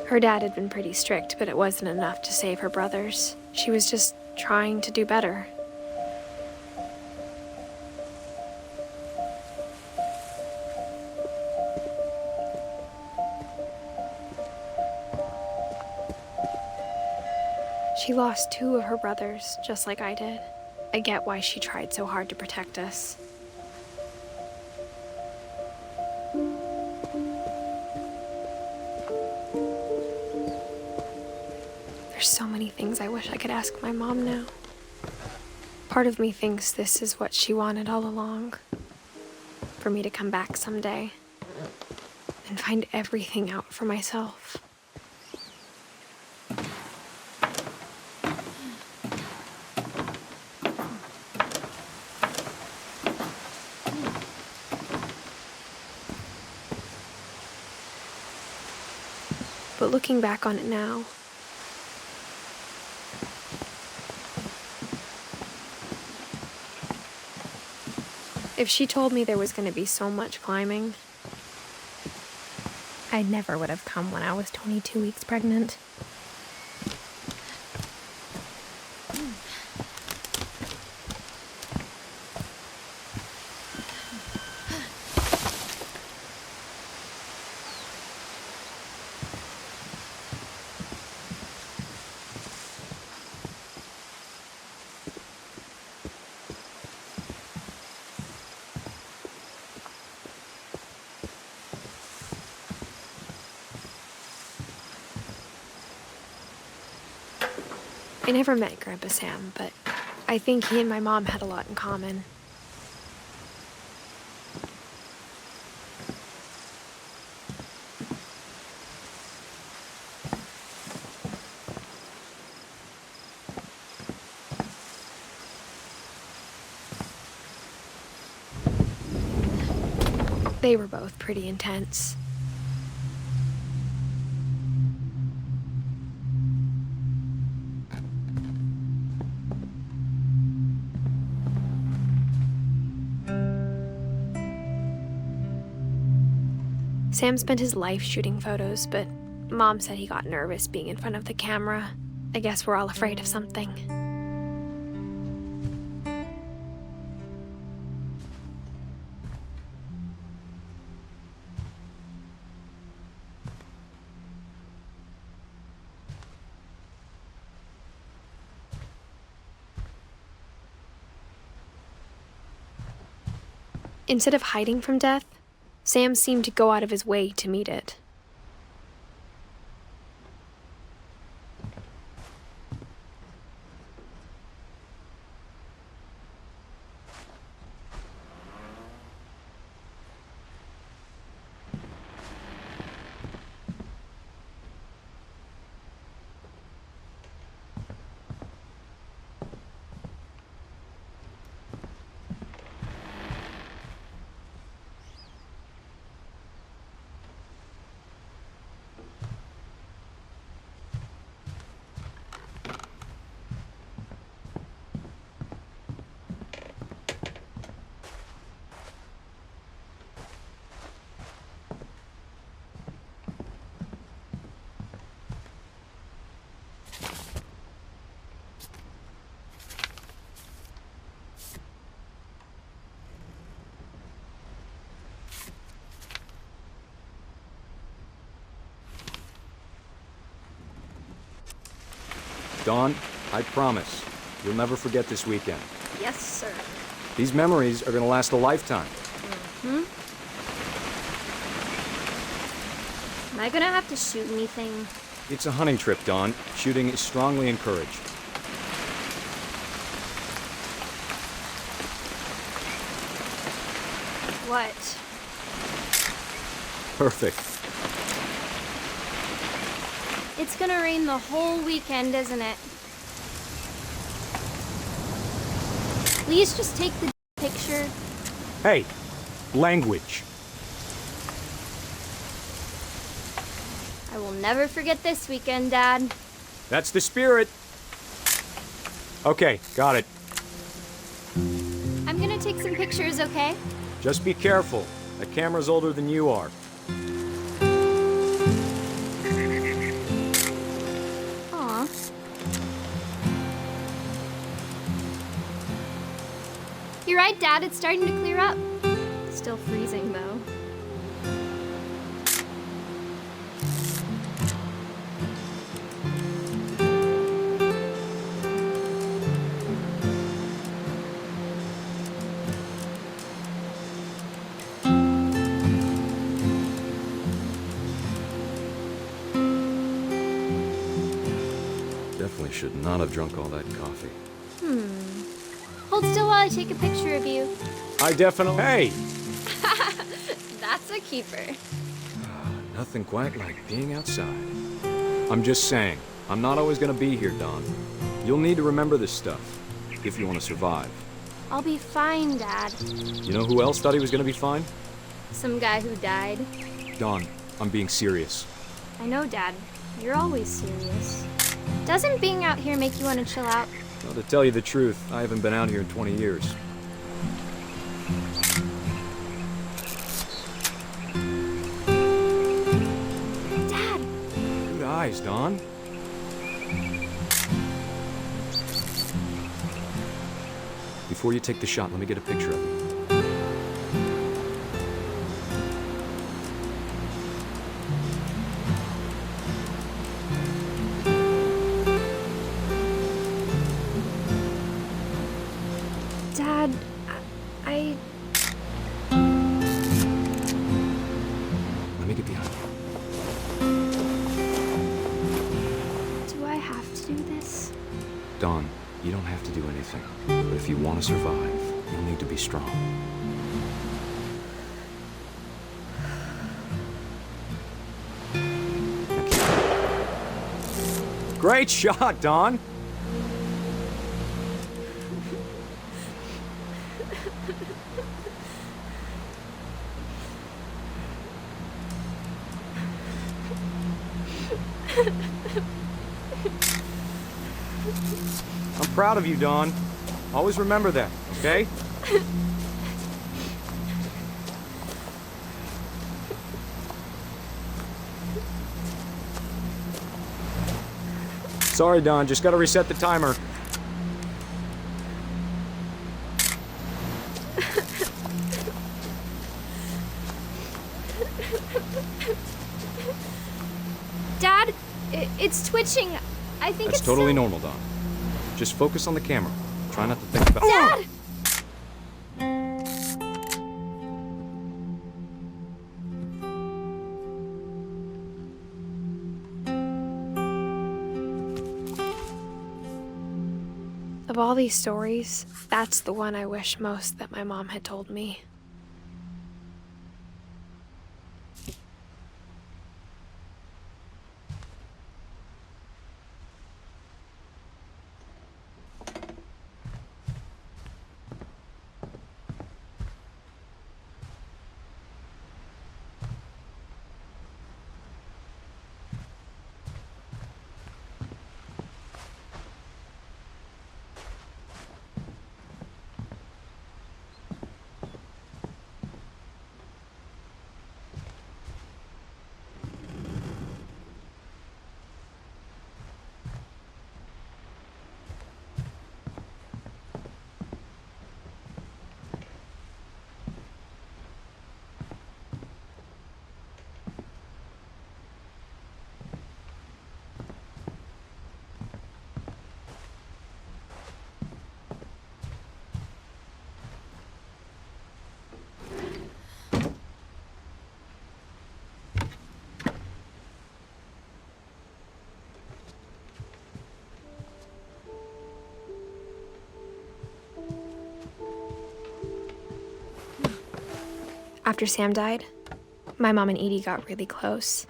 Her dad had been pretty strict, but it wasn't enough to save her brothers. She was just trying to do better. She lost 2 of her brothers, just like I did. I get why she tried so hard to protect us. There's so many things I wish I could ask my mom now. Part of me thinks this is what she wanted all along. For me to come back someday and find everything out for myself. But looking back on it now, if she told me there was going to be so much climbing, I never would have come when I was 22 weeks pregnant. I never met Grandpa Sam, but I think he and my mom had a lot in common. They were both pretty intense. Sam spent his life shooting photos, but Mom said he got nervous being in front of the camera. I guess we're all afraid of something. Instead of hiding from death, Sam seemed to go out of his way to meet it. Dawn, I promise, you'll never forget this weekend. Yes, sir. These memories are gonna last a lifetime. Hmm? Am I gonna have to shoot anything? It's a hunting trip, Dawn. Shooting is strongly encouraged. What? Perfect. It's gonna rain the whole weekend, isn't it? Please just take the picture. Hey, language. I will never forget this weekend, Dad. That's the spirit. Okay, got it. I'm gonna take some pictures, okay? Just be careful. That camera's older than you are. Aw. You're right, Dad. It's starting to clear up. Still freezing, though. Definitely should not have drunk all that coffee. Hold still while I take a picture of you. I definitely... Hey! That's a keeper. Nothing quite like being outside. I'm just saying, I'm not always gonna be here, Dawn. You'll need to remember this stuff, if you want to survive. I'll be fine, Dad. You know who else thought he was gonna be fine? Some guy who died. Dawn, I'm being serious. I know, Dad. You're always serious. Doesn't being out here make you want to chill out? Well, to tell you the truth, I haven't been out here in 20 years. Dad! Good eyes, Dawn. Before you take the shot, let me get a picture of you. Dad, I... Let me get behind you. Do I have to do this? Dawn, you don't have to do anything. But if you want to survive, you'll need to be strong. Now keep going. Great shot, Dawn! I'm proud of you, Dawn. Always remember that, okay? Sorry, Dawn. Just gotta reset the timer. Dad, it's twitching. I think That's it's totally normal, Dawn. Just focus on the camera. Try not to think about... Dad! Of all these stories, that's the one I wish most that my mom had told me. After Sam died, my mom and Edie got really close.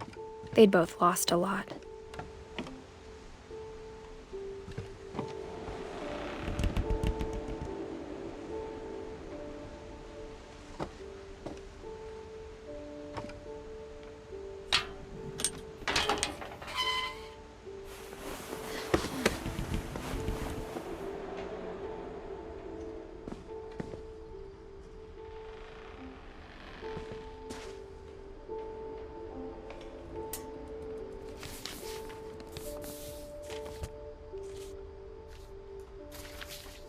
They'd both lost a lot.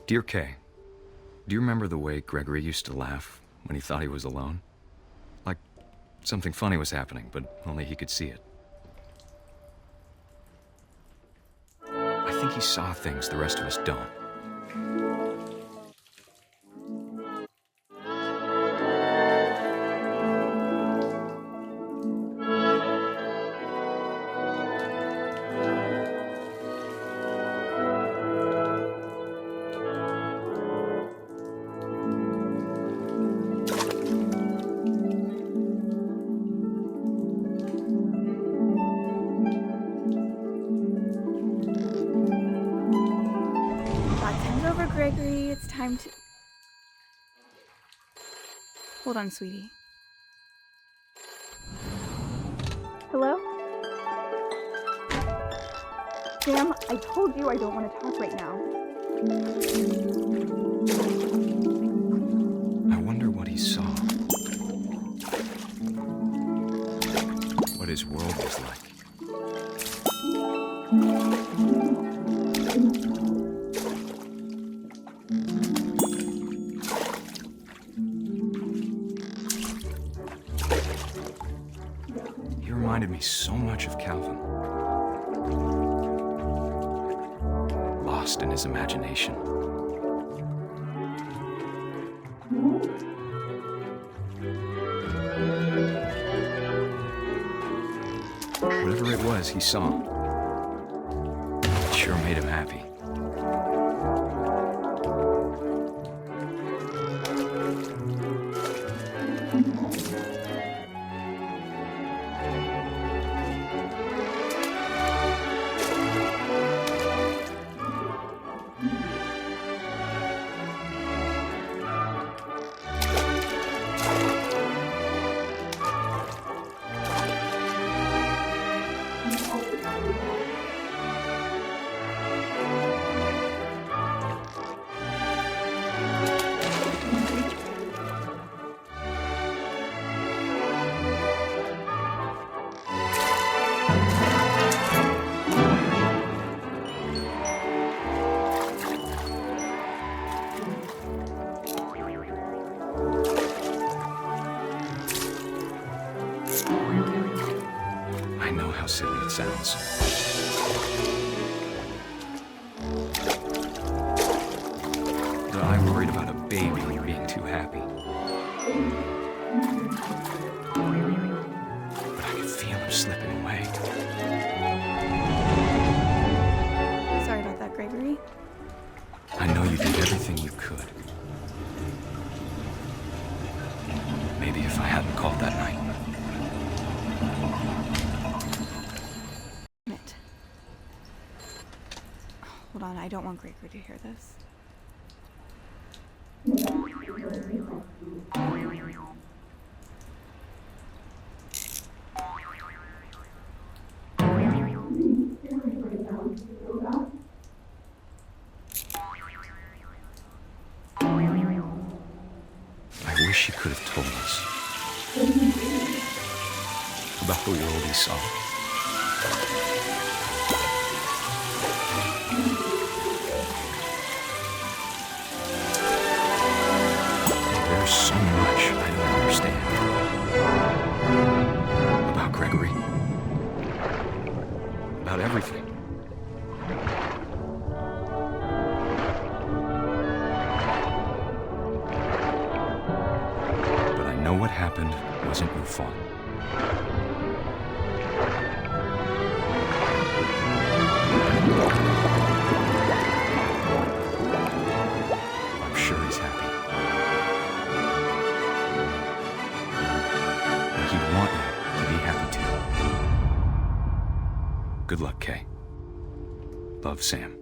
Dear Kay, do you remember the way Gregory used to laugh when he thought he was alone? Like something funny was happening, but only he could see it. I think he saw things the rest of us don't. Gregory, it's time to... Hold on, sweetie. Hello? Sam, I told you I don't want to talk right now. I wonder what he saw. What his world was like. Reminded me so much of Calvin. Lost in his imagination. Whatever it was he saw, it sure made him happy. I know how silly it sounds. But I worried about a baby being too happy. But I could feel him slipping away. Sorry about that, Gregory. I know you did everything you could. Maybe if I hadn't called that night. Hold on, I don't want Gregory to hear this. I wish he could have told us about the world he saw. There's so much I don't understand about Gregory, about everything. But I know what happened wasn't your fault. I'm sure he's happy. Good luck, Kay. Love, Sam.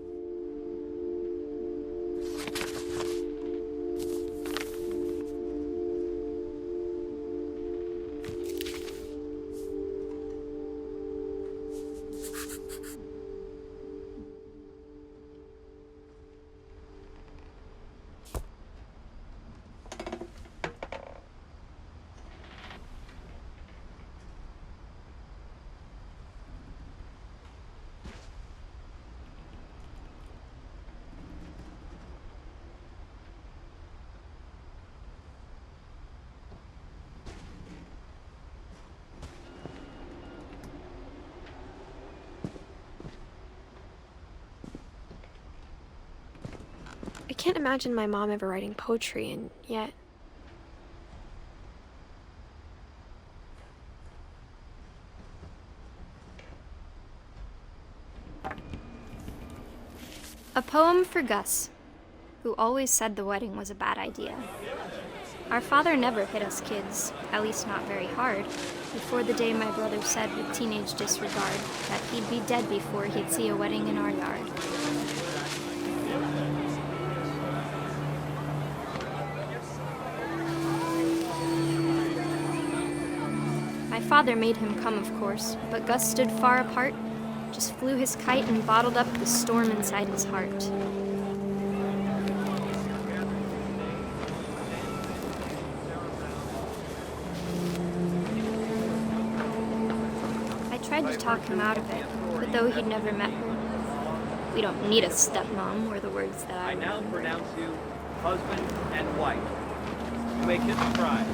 I can't imagine my mom ever writing poetry, and yet... A poem for Gus, who always said the wedding was a bad idea. Our father never hit us kids, at least not very hard, before the day my brother said with teenage disregard that he'd be dead before he'd see a wedding in our yard. My father made him come, of course, but Gus stood far apart, just flew his kite and bottled up the storm inside his heart. I tried to talk him out of it, but though he'd never met her, "We don't need a stepmom," were the words that I now remember. pronounce you husband and wife. You may kiss the bride.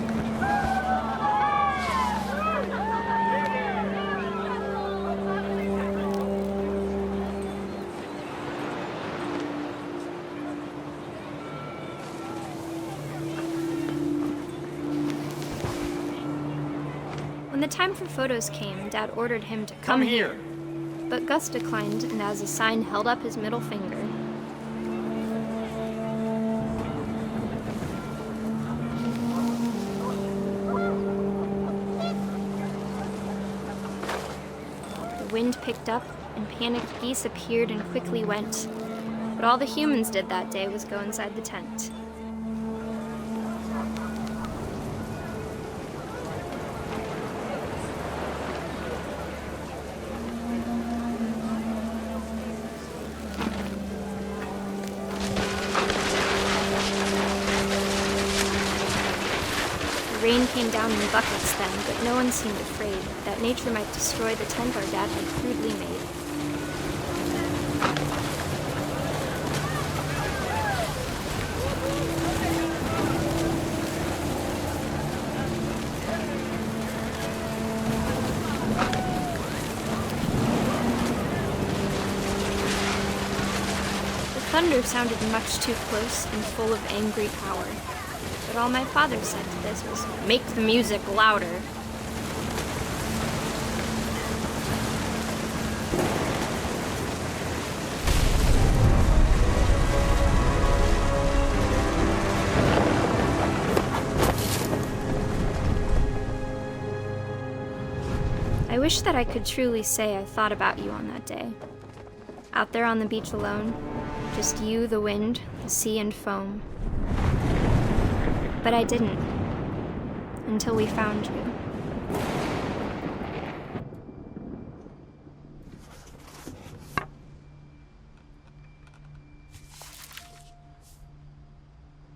When the time for photos came, Dad ordered him to come here. But Gus declined, and as a sign held up his middle finger. The wind picked up, and panicked geese appeared and quickly went. But all the humans did that day was go inside the tent. Rain came down in buckets then, but no one seemed afraid that nature might destroy the tent our dad had crudely made. The thunder sounded much too close and full of angry power. But all my father said to this was, "Make the music louder." I wish that I could truly say I thought about you on that day. Out there on the beach alone, just you, the wind, the sea, and foam. But I didn't, until we found you.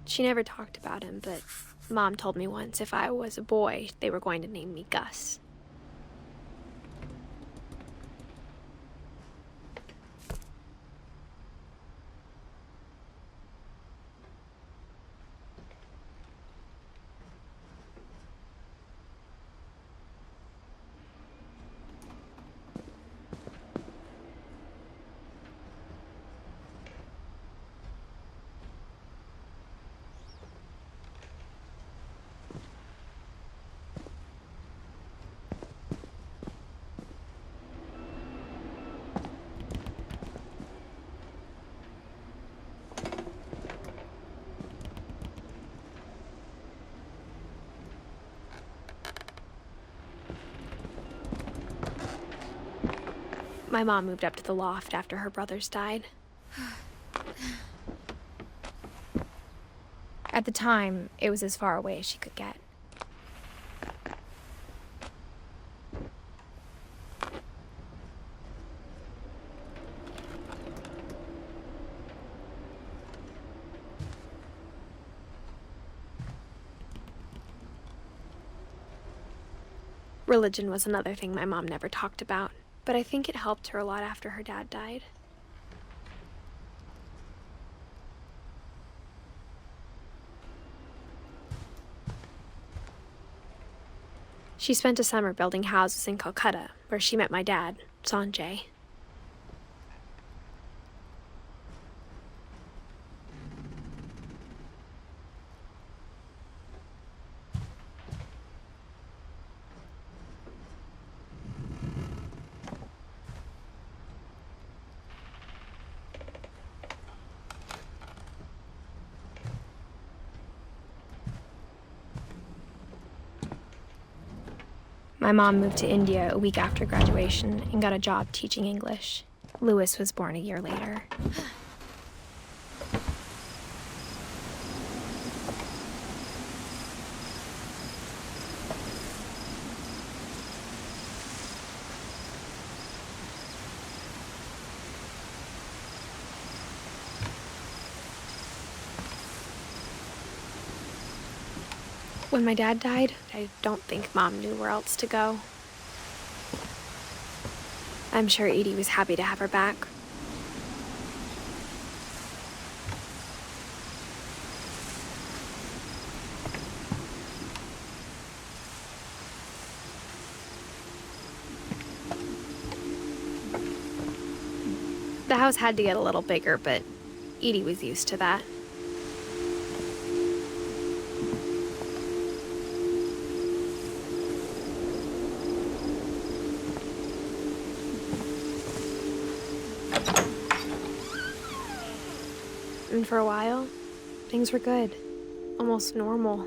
She never talked about him, but Mom told me once if I was a boy, they were going to name me Gus. My mom moved up to the loft after her brothers died. At the time, it was as far away as she could get. Religion was another thing my mom never talked about, but I think it helped her a lot after her dad died. She spent a summer building houses in Calcutta, where she met my dad, Sanjay. My mom moved to India a week after graduation and got a job teaching English. Louis was born a year later. When my dad died, I don't think Mom knew where else to go. I'm sure Edie was happy to have her back. The house had to get a little bigger, but Edie was used to that. And for a while, things were good, almost normal.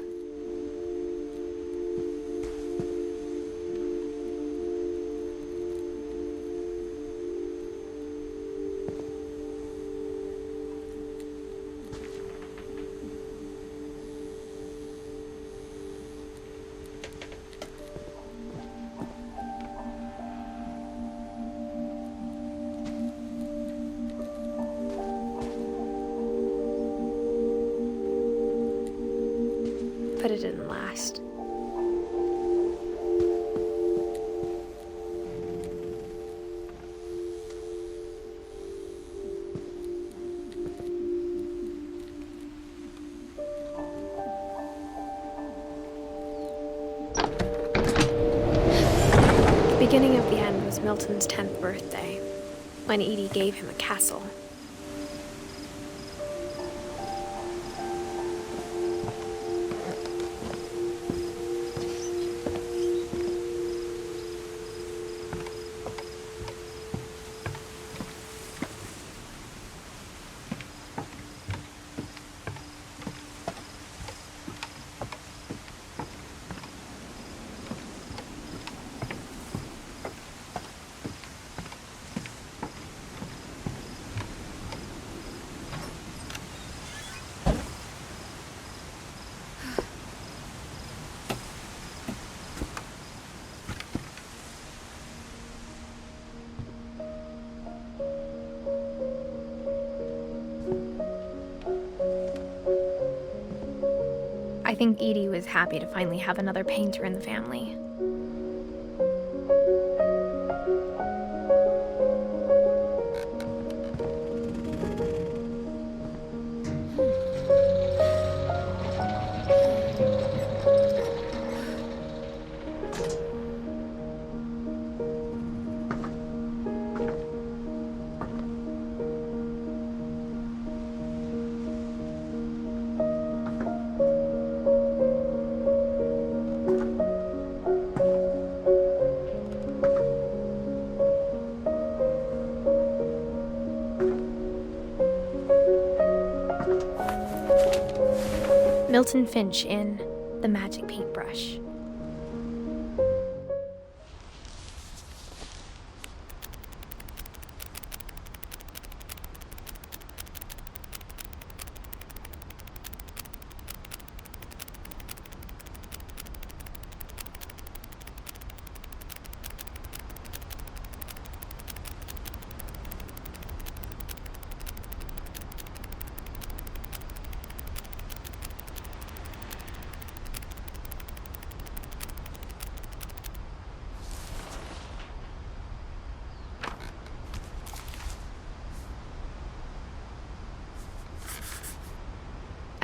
But it didn't last. The beginning of the end was Milton's 10th birthday, when Edie gave him a castle. I think Edie was happy to finally have another painter in the family. Milton Finch in The Magic Paintbrush.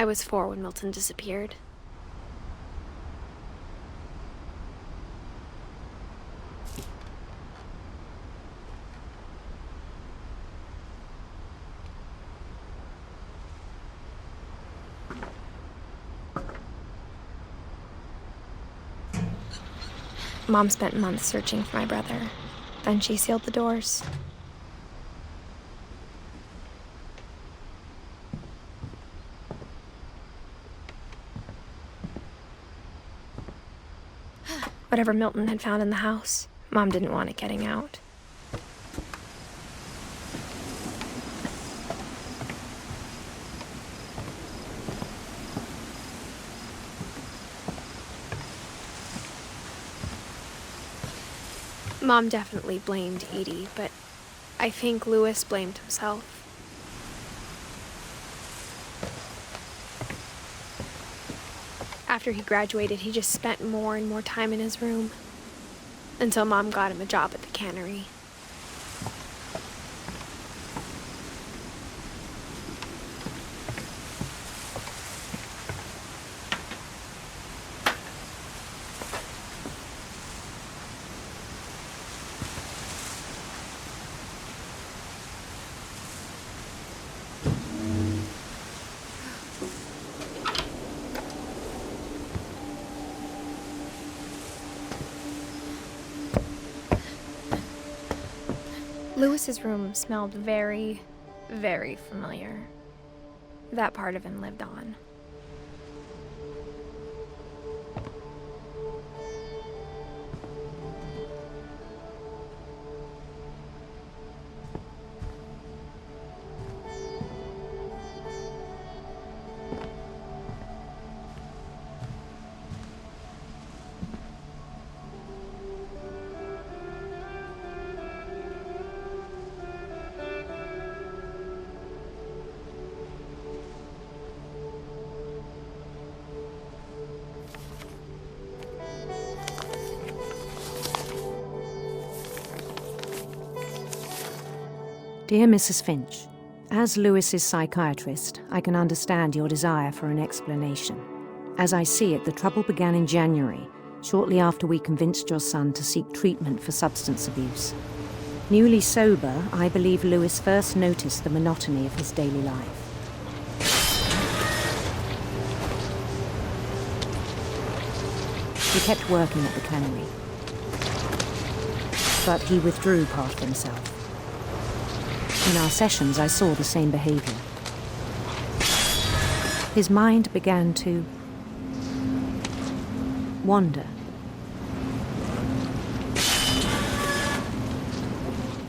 I was 4 when Milton disappeared. Mom spent months searching for my brother. Then she sealed the doors. Whatever Milton had found in the house, Mom didn't want it getting out. Mom definitely blamed Edie, but I think Louis blamed himself. After he graduated, he just spent more and more time in his room, until Mom got him a job at the cannery. Louis's room smelled very, very familiar. That part of him lived on. Dear Mrs. Finch, as Louis's psychiatrist, I can understand your desire for an explanation. As I see it, the trouble began in January, shortly after we convinced your son to seek treatment for substance abuse. Newly sober, I believe Louis first noticed the monotony of his daily life. He kept working at the cannery, but he withdrew part of himself. In our sessions, I saw the same behavior. His mind began to wander.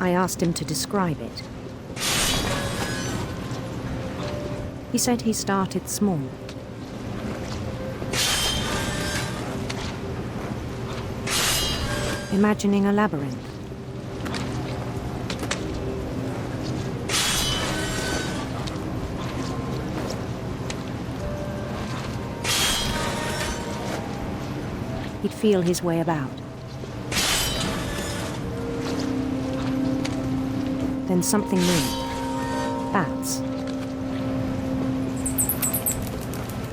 I asked him to describe it. He said he started small. Imagining a labyrinth. He'd feel his way about. Then something moved. Bats.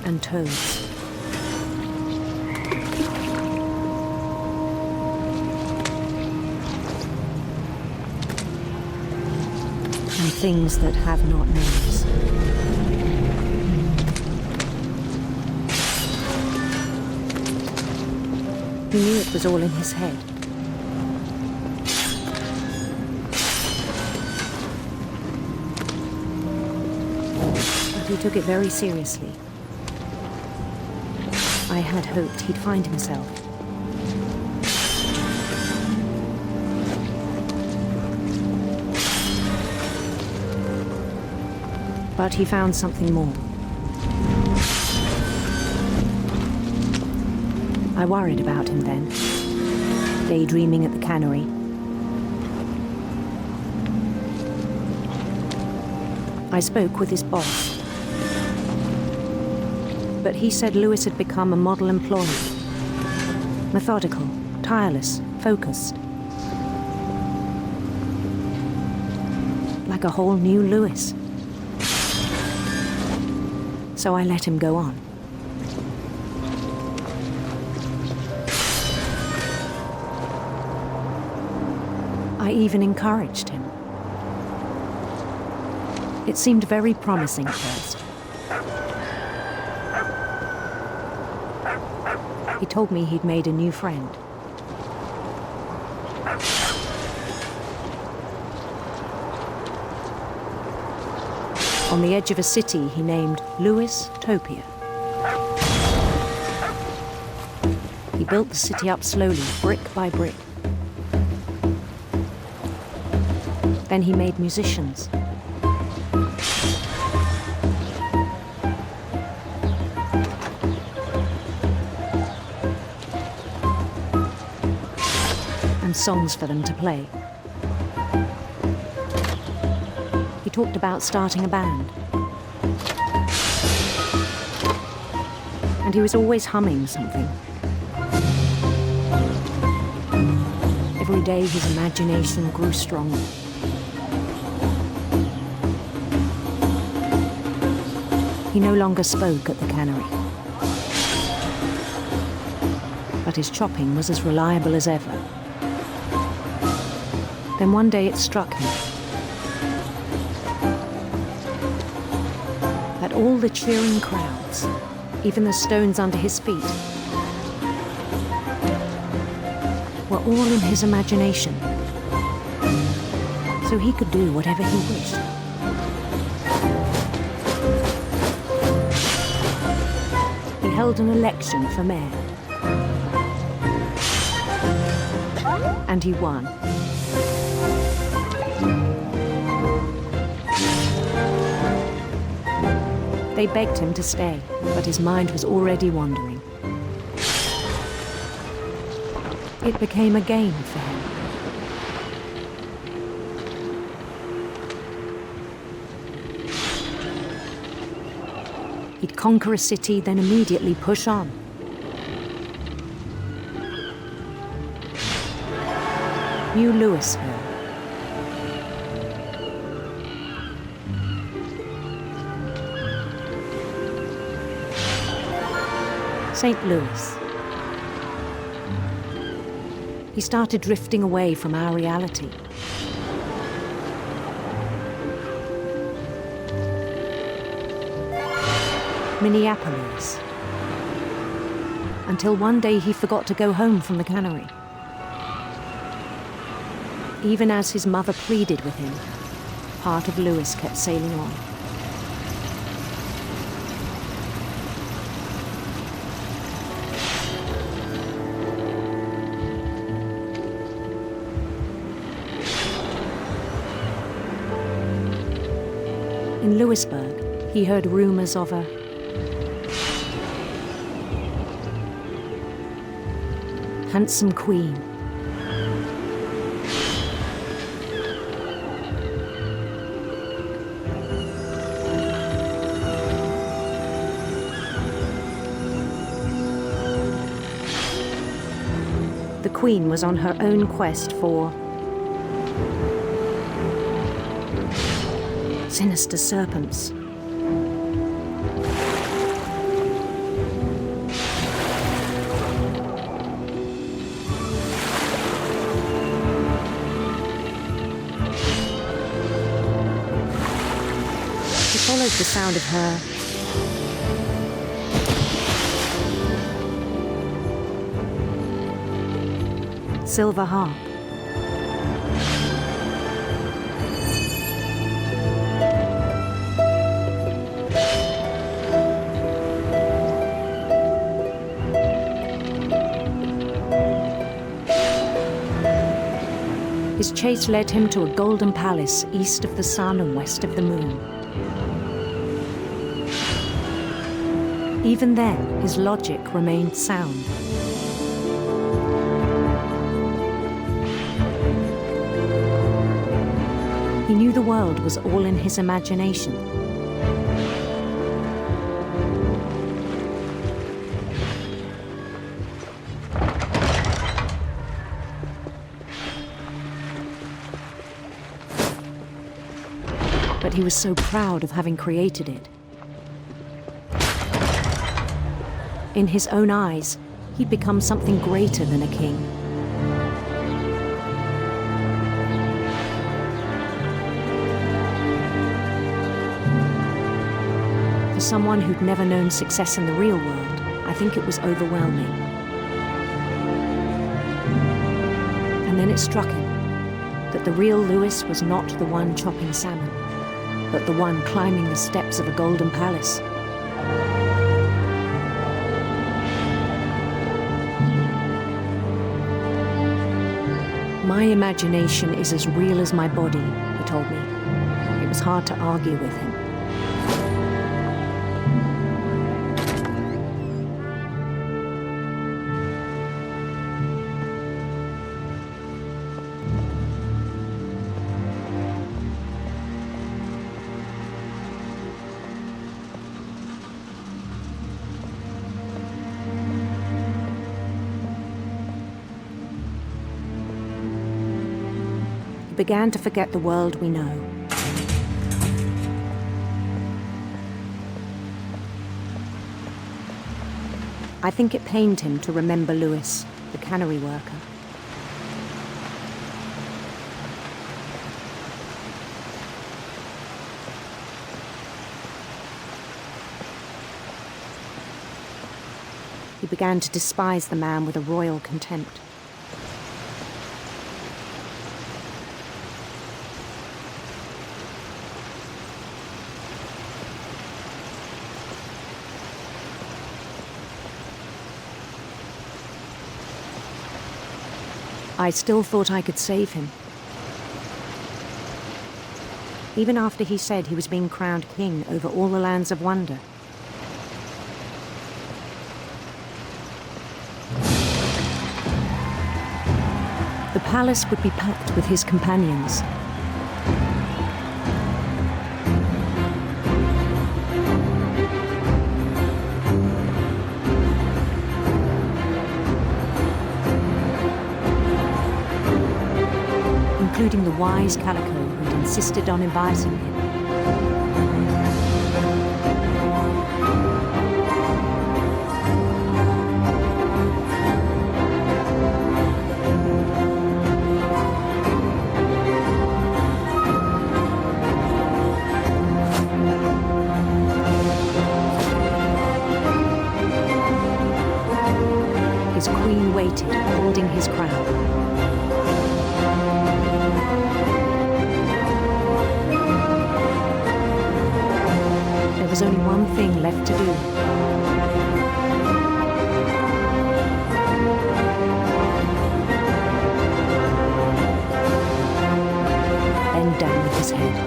And toads. And things that have not names. He knew it was all in his head. But he took it very seriously. I had hoped he'd find himself. But he found something more. I worried about him then, daydreaming at the cannery. I spoke with his boss, but he said Louis had become a model employee. Methodical, tireless, focused. Like a whole new Louis. so I let him go on. I even encouraged him. It seemed very promising at first. He told me he'd made a new friend. On the edge of a city he named Louis Topia. He built the city up slowly, brick by brick. Then he made musicians. And songs for them to play. He talked about starting a band. And he was always humming something. Every day his imagination grew stronger. He no longer spoke at the cannery. But his chopping was as reliable as ever. Then one day it struck him that all the cheering crowds, even the stones under his feet, were all in his imagination. So he could do whatever he wished. He held an election for mayor. And he won. They begged him to stay, but his mind was already wandering. It became a game for him. He'd conquer a city, then immediately push on. New Louisville. St. Louis. He started drifting away from our reality. Minneapolis. Until one day he forgot to go home from the cannery. Even as his mother pleaded with him, part of Louis kept sailing on. In Louisburg, he heard rumors of a handsome queen. The queen was on her own quest for sinister serpents. He followed the sound of her silver harp. His chase led him to a golden palace east of the sun and west of the moon. Even then, his logic remained sound. He knew the world was all in his imagination. But he was so proud of having created it. In his own eyes, he'd become something greater than a king. For someone who'd never known success in the real world, I think it was overwhelming. And then it struck him that the real Louis was not the one chopping salmon, but the one climbing the steps of a golden palace. My imagination is as real as my body, he told me. It was hard to argue with him. Began to forget the world we know. I think it pained him to remember Louis, the cannery worker. He began to despise the man with a royal contempt. I still thought I could save him. Even after he said he was being crowned king over all the lands of wonder. The palace would be packed with his companions. Including the wise Calico who'd insisted on inviting him. His queen waited, holding his crown. There was only one thing left to do. Bend down his head.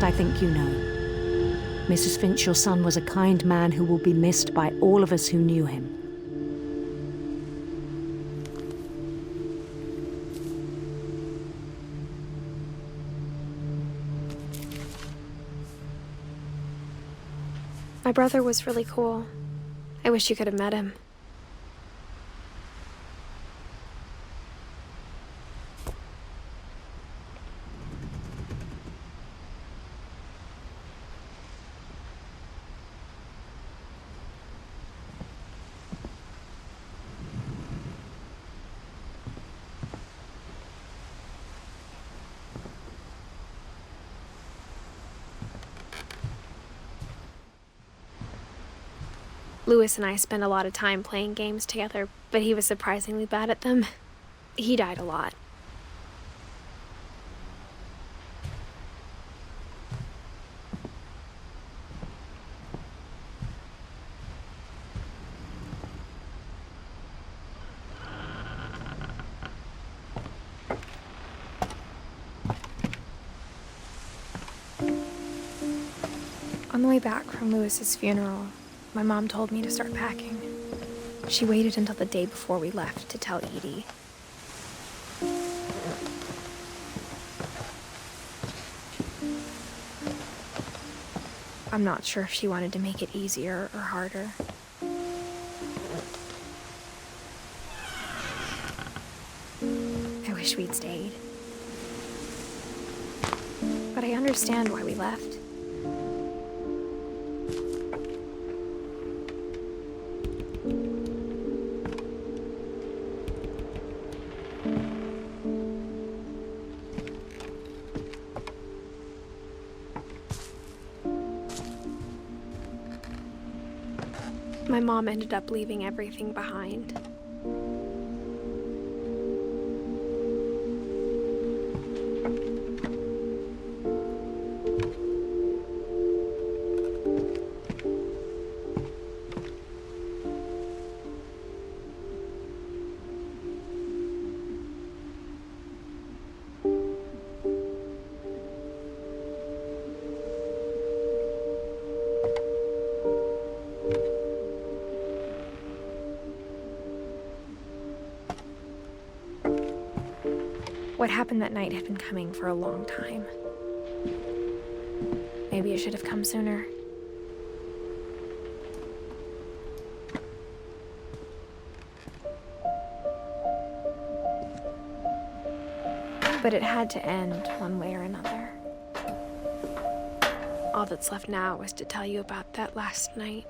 I think you know. Mrs. Finch, your son was a kind man who will be missed by all of us who knew him. My brother was really cool. I wish you could have met him. Louis and I spent a lot of time playing games together, but he was surprisingly bad at them. He died a lot. On the way back from Louis's funeral, my mom told me to start packing. She waited until the day before we left to tell Edie. I'm not sure if she wanted to make it easier or harder. I wish we'd stayed. But I understand why we left. My mom ended up leaving everything behind. What happened that night had been coming for a long time. Maybe it should have come sooner. But it had to end one way or another. All that's left now is to tell you about that last night.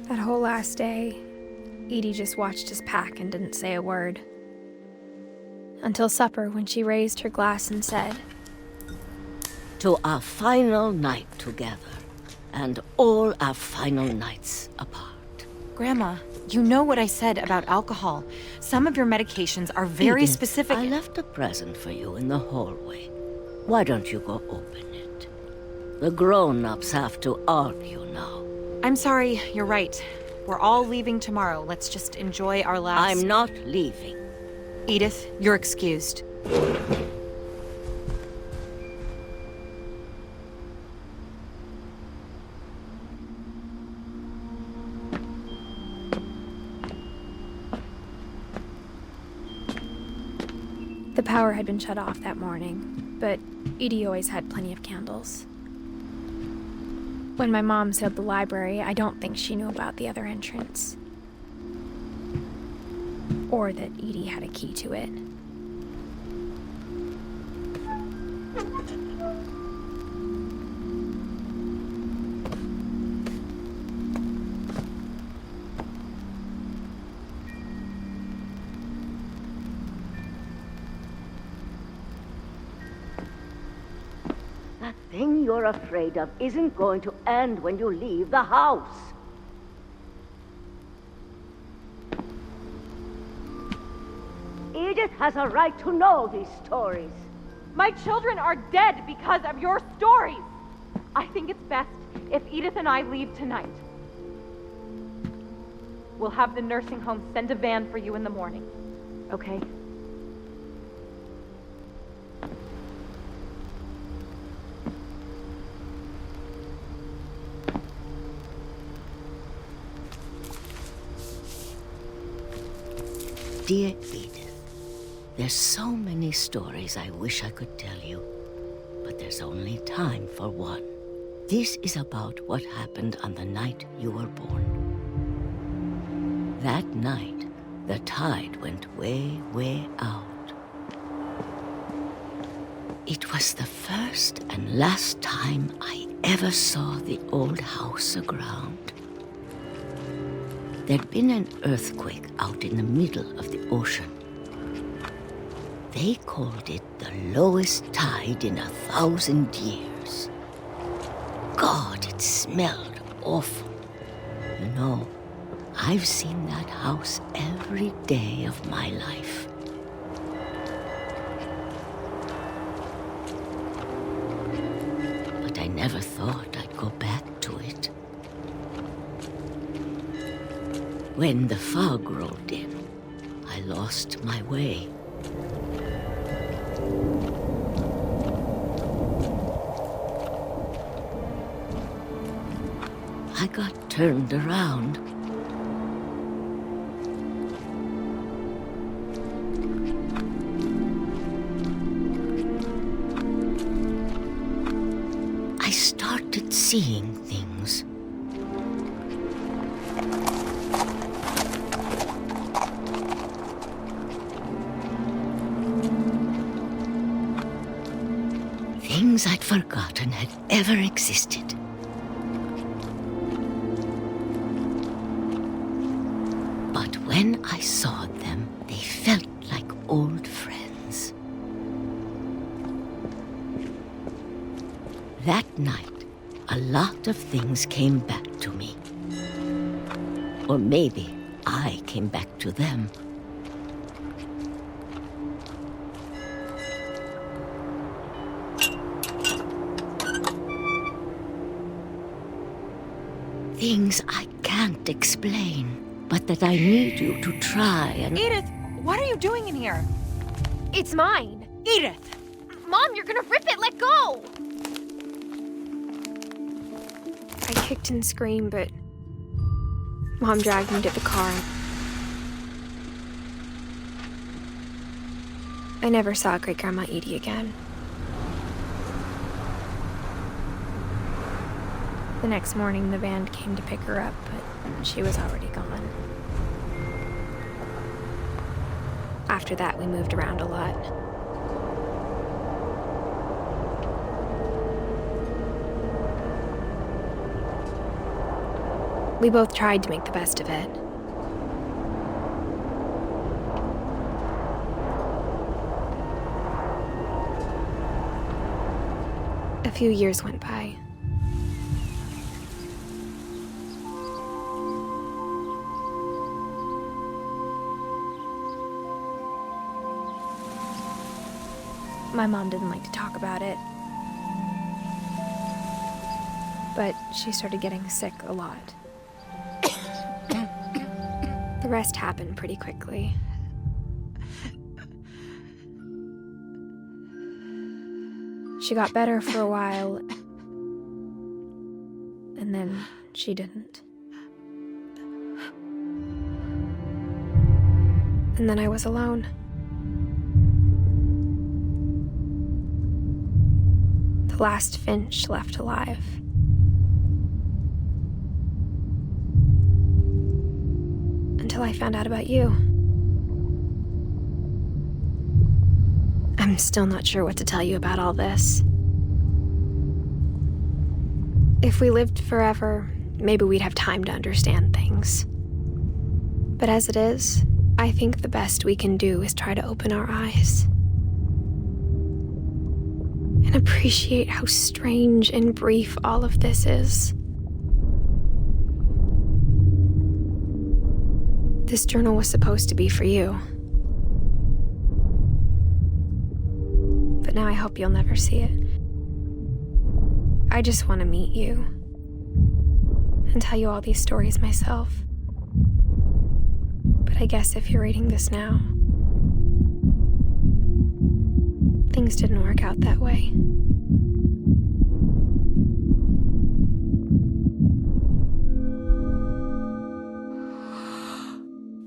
That whole last day, Edie just watched us pack and didn't say a word. Until supper, when she raised her glass and said, "To our final night together, and all our final nights apart." Grandma, you know what I said about alcohol. Some of your medications are very Edith, specific. I left a present for you in the hallway. Why don't you go open it? The grown-ups have to argue now. I'm sorry, you're right. We're all leaving tomorrow. Let's just enjoy our last... I'm not leaving. Edith, you're excused. The power had been shut off that morning, but Edie always had plenty of candles. When my mom sealed the library, I don't think she knew about the other entrance. Or that Edie had a key to it. That thing you're afraid of isn't going to end when you leave the house. Edith has a right to know these stories. My children are dead because of your stories. I think it's best if Edith and I leave tonight. We'll have the nursing home send a van for you in the morning, okay? Dear Edith, there's so many stories I wish I could tell you, but there's only time for one. This is about what happened on the night you were born. That night, the tide went way, way out. It was the first and last time I ever saw the old house aground. There'd been an earthquake out in the middle of the ocean. They called it the lowest tide in 1,000 years. God, it smelled awful. You know, I've seen that house every day of my life. But I never thought I'd go back to it. When the fog rolled in, I lost my way. I got turned around. I started seeing things. Things I'd forgotten had ever existed. But when I saw them, they felt like old friends. That night, a lot of things came back to me. Or maybe I came back to them. Things I can't explain, but that I need you to try and... Edith, what are you doing in here? It's mine. Edith! Mom, you're gonna rip it! Let go! I kicked and screamed, but Mom dragged me to the car. I never saw Great-Grandma Edie again. The next morning, the band came to pick her up, but she was already gone. After that, we moved around a lot. We both tried to make the best of it. A few years went by. My mom didn't like to talk about it, but she started getting sick a lot. The rest happened pretty quickly. She got better for a while, and then she didn't. And then I was alone. The last Finch left alive. Until I found out about you. I'm still not sure what to tell you about all this. If we lived forever, maybe we'd have time to understand things. But as it is, I think the best we can do is try to open our eyes. And appreciate how strange and brief all of this is. This journal was supposed to be for you. But now I hope you'll never see it. I just want to meet you and tell you all these stories myself. But I guess if you're reading this now, things didn't work out that way.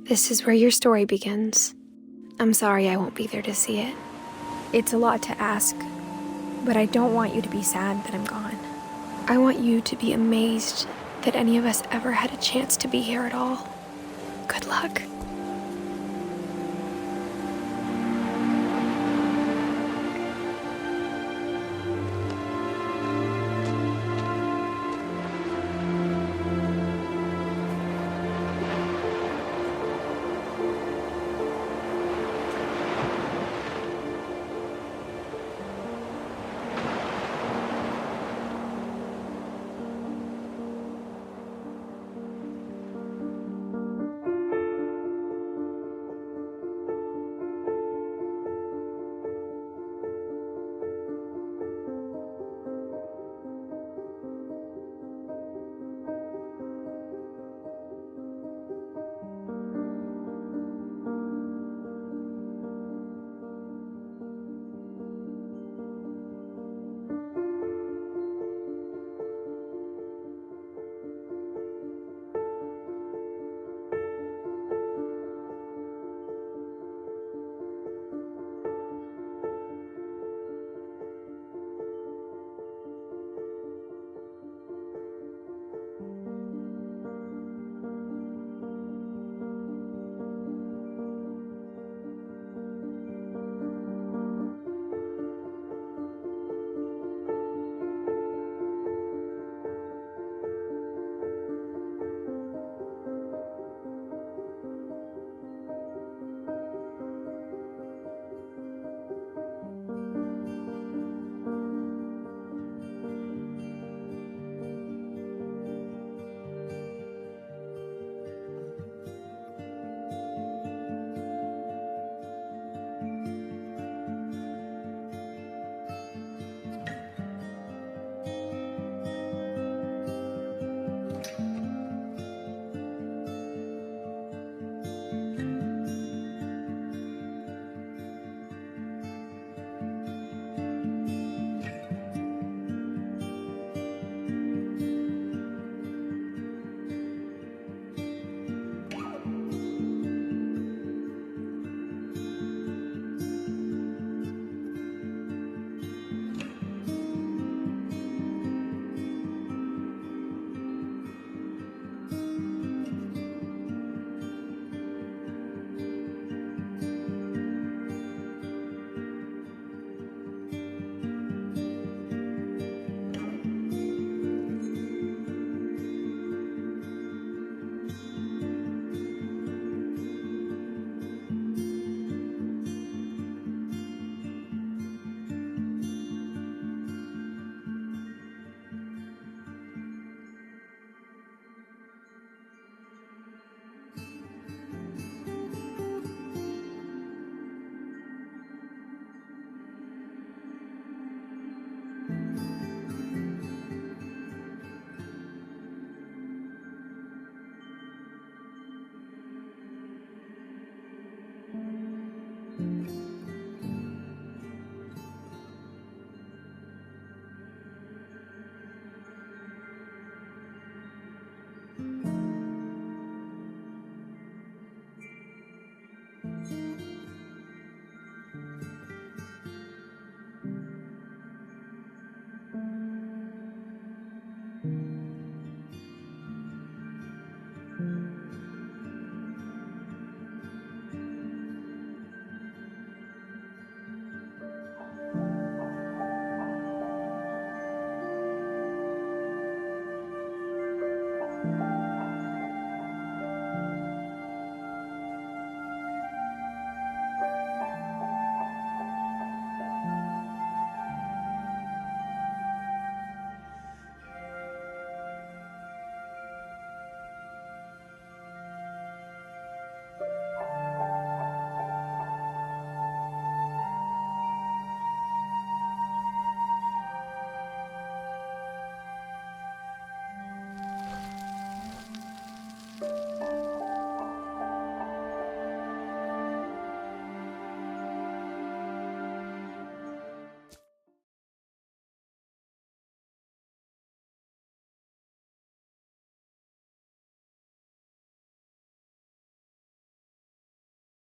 This is where your story begins. I'm sorry I won't be there to see it. It's a lot to ask, but I don't want you to be sad that I'm gone. I want you to be amazed that any of us ever had a chance to be here at all. Good luck.